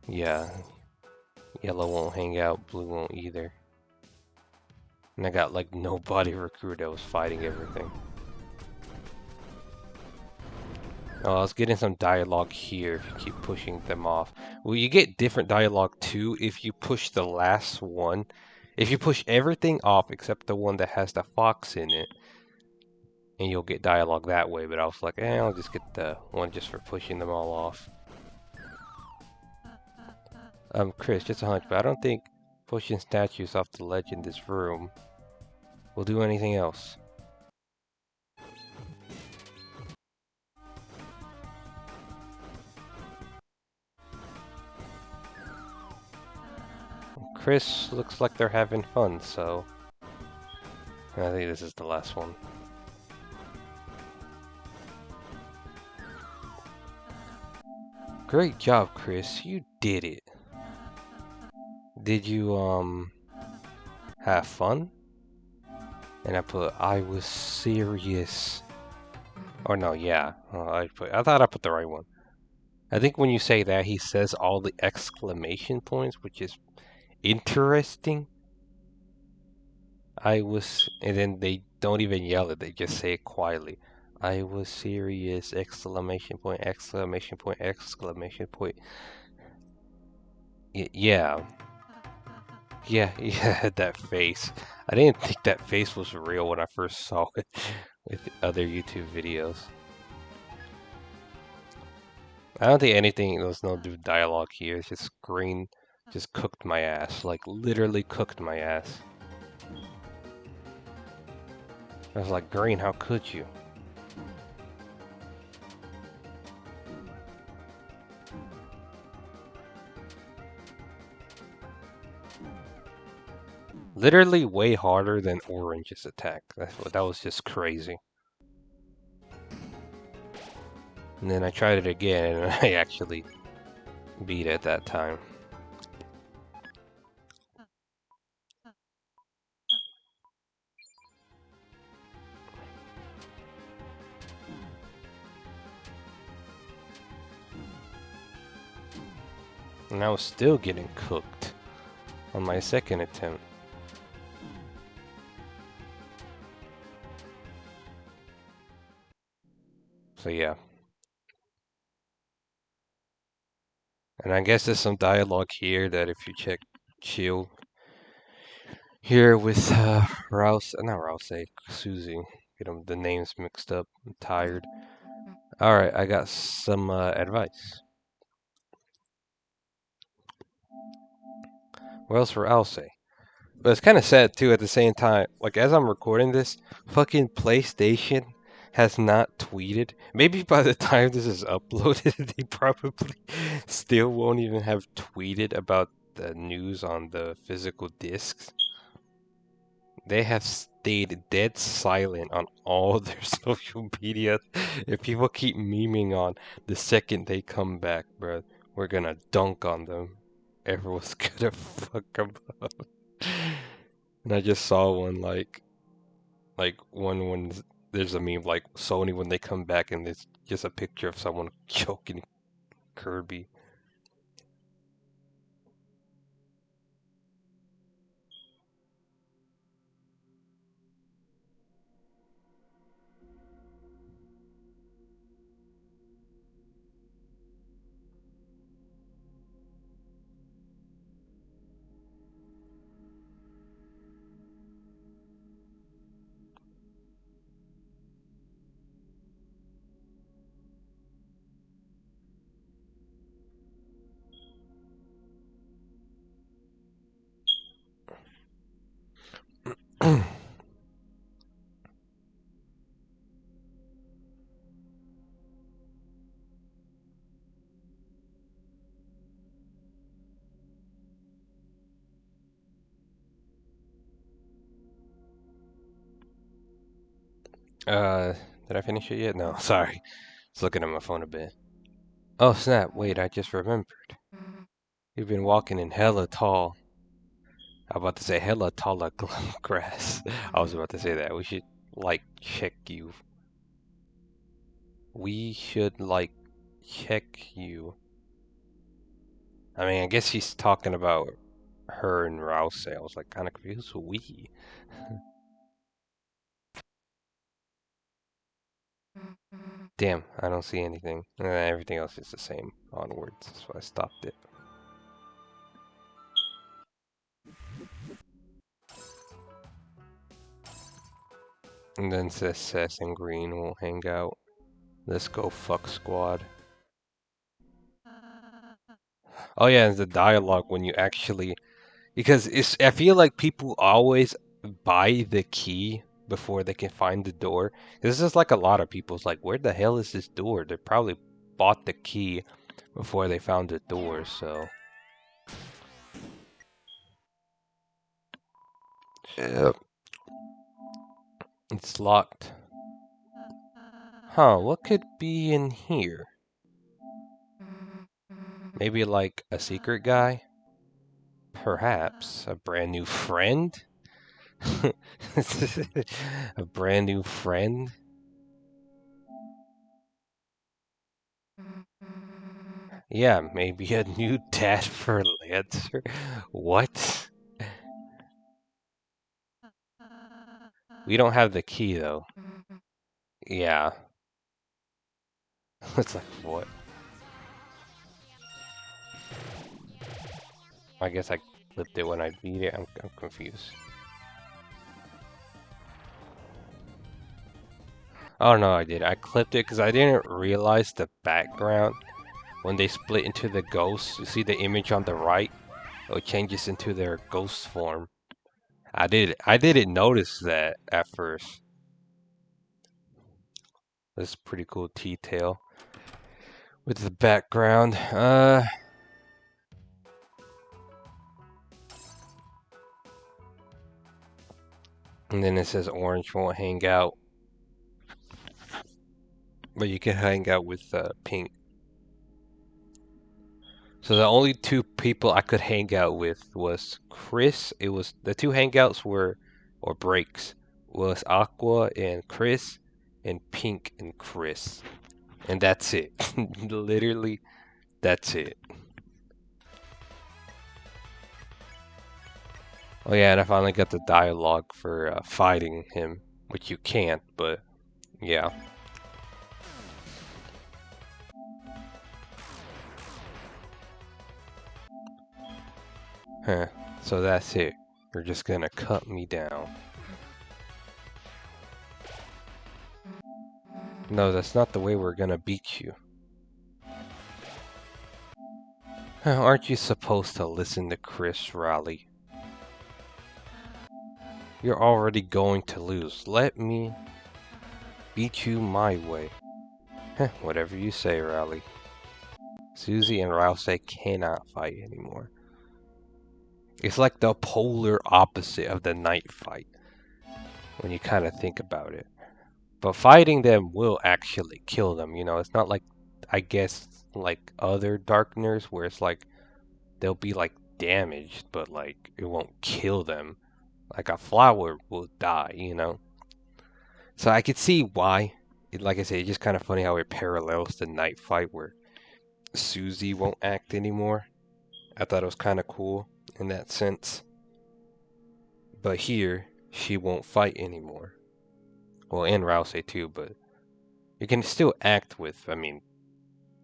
Yeah. Yellow won't hang out, blue won't either. And I got like no body recruit that was fighting everything. Oh, I was getting some dialogue here if you keep pushing them off. Well, you get different dialogue too if you push the last one. If you push everything off except the one that has the fox in it, and you'll get dialogue that way. But I was like, I'll just get the one just for pushing them all off. Chris, just a hunch, but I don't think pushing statues off the ledge in this room will do anything else. Chris looks like they're having fun, so I think this is the last one. Great job, Chris. You did it. Did you have fun? And I put I was serious. Or no, yeah. I thought I put the right one. I think when you say that, he says all the exclamation points, which is interesting. And then they don't even yell it, they just say it quietly. I was serious, exclamation point, exclamation point, exclamation point. Yeah, yeah, that face. I didn't think that face was real when I first saw it with other YouTube videos. I don't think anything, there was no dialogue here, it's just green, just cooked my ass, like literally cooked my ass. I was like, Green, how could you? Literally way harder than Orange's attack. That was just crazy. And then I tried it again, and I actually beat it that time. And I was still getting cooked on my second attempt. So yeah. And I guess there's some dialogue here that if you check Chill here with Rouse, not Rouse, Susie. Get them the names mixed up. I'm tired. Alright, I got some advice. What else for Alce? But it's kind of sad too at the same time. Like, as I'm recording this, fucking PlayStation has not tweeted. Maybe by the time this is uploaded, they probably still won't even have tweeted about the news on the physical discs. They have stayed dead silent on all their social media. If people keep memeing on the second they come back, bro, we're gonna dunk on them. Everyone's gonna fuck them up. And I just saw one like one when there's a meme like Sony when they come back and it's just a picture of someone choking Kirby. Uh, did I finish it yet? No, sorry. I was looking at my phone a bit. Oh snap! Wait, I just remembered. You've been walking in hella tall. I was about to say hella tall grass. I was about to say that. We should like check you. We should like check you. I mean, I guess he's talking about her and Rouse. I was like kind of confused. We. Damn, I don't see anything. Everything else is the same onwards. That's why I stopped it. And then says Sess and Green will hang out. Let's go fuck squad. Oh yeah, and the dialogue when you actually, because I feel like people always buy the key before they can find the door. This is like a lot of people's like, where the hell is this door? They probably bought the key before they found the door, so. Yeah. It's locked. Huh, what could be in here? Maybe like a secret guy? Perhaps a brand new friend? A brand new friend? Yeah, maybe a new dad for Lancer? What? We don't have the key though. Yeah. It's like, what? I guess I flipped it when I beat it. I'm confused. Oh no, I did. I clipped it because I didn't realize the background. When they split into the ghosts, you see the image on the right? It changes into their ghost form. I didn't notice that at first. This is pretty cool detail with the background. And then it says orange won't hang out, but you can hang out with pink. So the only two people I could hang out with was Chris. It was the two hangouts were, or breaks, was Aqua and Chris, and Pink and Chris, and that's it. Literally, that's it. Oh yeah, and I finally got the dialogue for fighting him, which you can't, but yeah. Huh. So that's it. You're just gonna cut me down. No, that's not the way we're gonna beat you. Aren't you supposed to listen to Chris, Raleigh? You're already going to lose. Let me beat you my way. Whatever you say, Raleigh. Susie and Rouse cannot fight anymore. It's like the polar opposite of the night fight, when you kind of think about it. But fighting them will actually kill them, you know? It's not like, I guess, like other Darkners, where it's like, they'll be like damaged, but like, it won't kill them. Like a flower will die, you know? So I could see why. Like I said, it's just kind of funny how it parallels the night fight where Susie won't act anymore. I thought it was kind of cool in that sense. But here, she won't fight anymore. Well, and Rouse too, but you can still act with, I mean,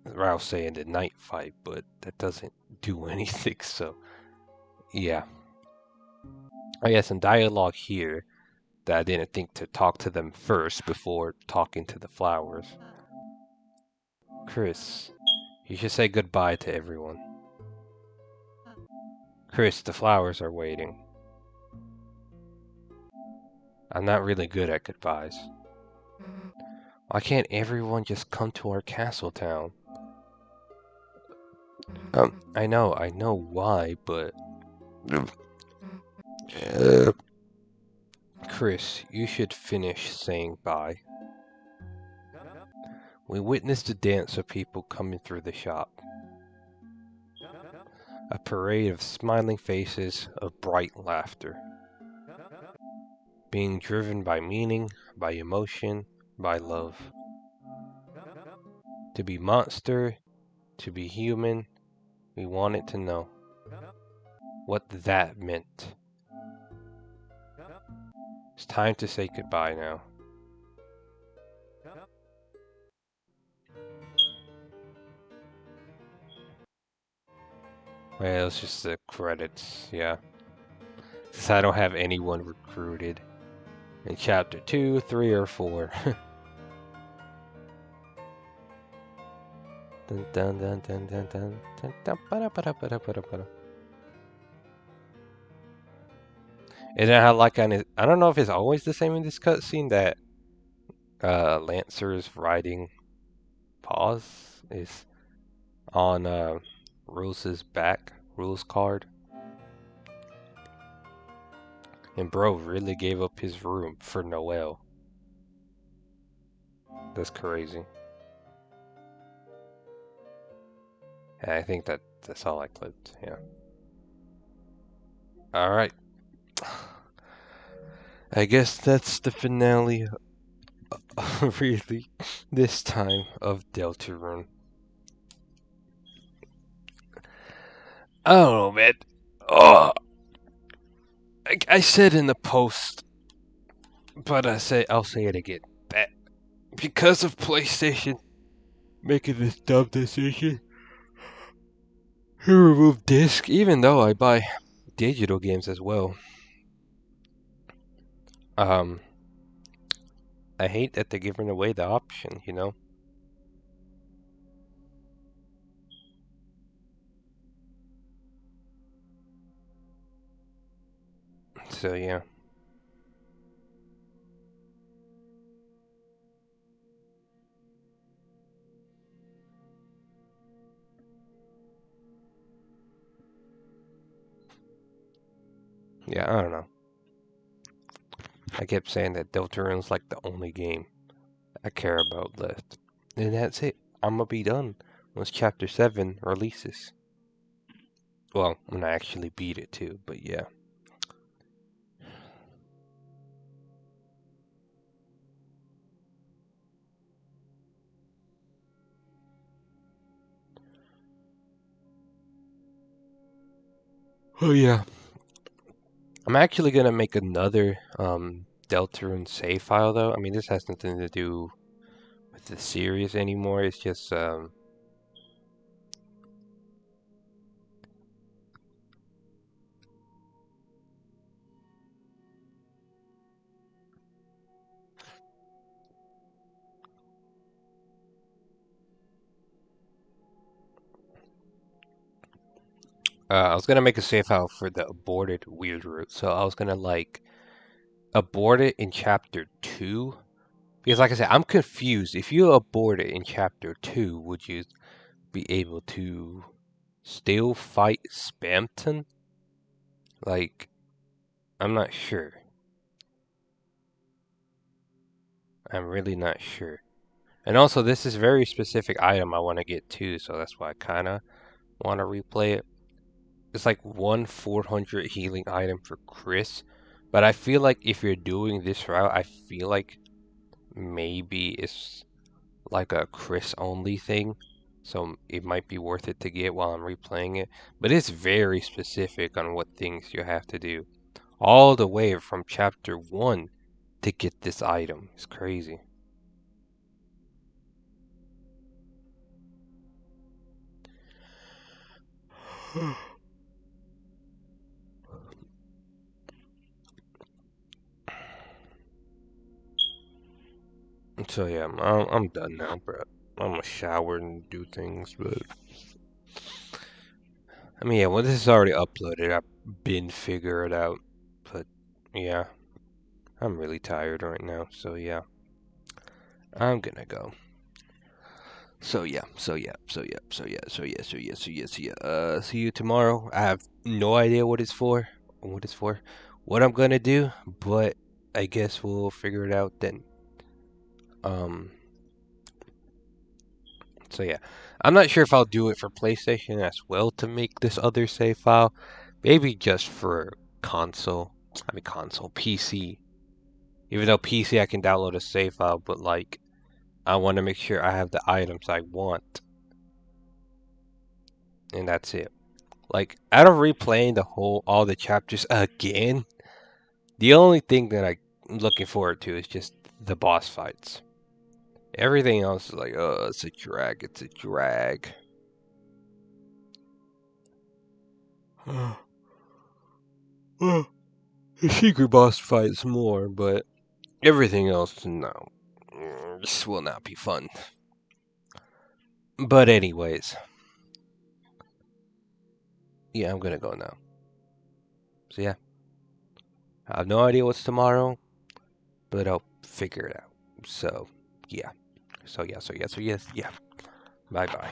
Rouse in the night fight, but that doesn't do anything, so yeah. I got some dialogue here that I didn't think to talk to them first before talking to the flowers. Chris, you should say goodbye to everyone. Chris, the flowers are waiting. I'm not really good at goodbyes. Why can't everyone just come to our castle town? I know why, but... Chris, you should finish saying bye. We witnessed a dance of people coming through the shop. A parade of smiling faces, of bright laughter. Being driven by meaning, by emotion, by love. To be monster, to be human, we wanted to know what that meant. It's time to say goodbye now. Well, it's just the credits, yeah. Since I don't have anyone recruited in chapter 2, 3, or 4. Dun, dun, dun, dun, dun, dun, dun, dun, ba-da, ba-da, ba-da, ba-da, ba-da. And then I don't know if it's always the same in this cutscene that Lancer's riding paws is on Rules' back, Rules' card. And bro really gave up his room for Noelle. That's crazy. Yeah, I think that's all I clipped, yeah. Alright. I guess that's the finale, really, this time of Deltarune. I don't know, man. Oh, I said in the post, but I'll say it again. That because of PlayStation making this dumb decision to remove disc, even though I buy digital games as well. Um, I hate that they're giving away the option, you know? So, yeah. Yeah, I don't know. I kept saying that Deltarune's like the only game I care about left. And that's it. I'm gonna be done once Chapter 7 releases. Well, when I actually beat it too, but yeah. Oh yeah. I'm actually gonna make another Deltarune save file though. I mean, this has nothing to do with the series anymore. It's just I was gonna make a save file for the aborted weird route. So I was gonna like abort it in chapter 2. Because like I said, I'm confused. If you abort it in chapter 2, would you be able to still fight Spamton? Like, I'm not sure. I'm really not sure. And also, this is a very specific item I want to get to, so that's why I kind of want to replay it. It's like one 400 healing item for Chris, but I feel like if you're doing this route, I feel like maybe it's like a Chris only thing, so it might be worth it to get while I'm replaying it. But it's very specific on what things you have to do, all the way from chapter 1 to get this item. It's crazy. So yeah, I'm done now, bro. I'm gonna shower and do things, but I mean, yeah, well, this is already uploaded. I've been figure it out, but yeah, I'm really tired right now. So yeah, I'm gonna go. So yeah, so yeah, so yeah, so yeah, so yeah, so yeah, so yeah, so yeah. See you tomorrow. I have no idea what it's for, what I'm gonna do, but I guess we'll figure it out then. Um, so yeah, I'm not sure if I'll do it for PlayStation as well to make this other save file. Maybe just for console. I mean console, PC. Even though PC I can download a save file, but like I want to make sure I have the items I want, and that's it. Like out of replaying all the chapters again, the only thing that I'm looking forward to is just the boss fights. Everything else is like, oh, it's a drag, it's a drag. The secret boss fights more, but everything else, no. This will not be fun. But anyways, yeah, I'm gonna go now. So yeah, I have no idea what's tomorrow, but I'll figure it out. So yeah. So yes. Yeah. Bye bye.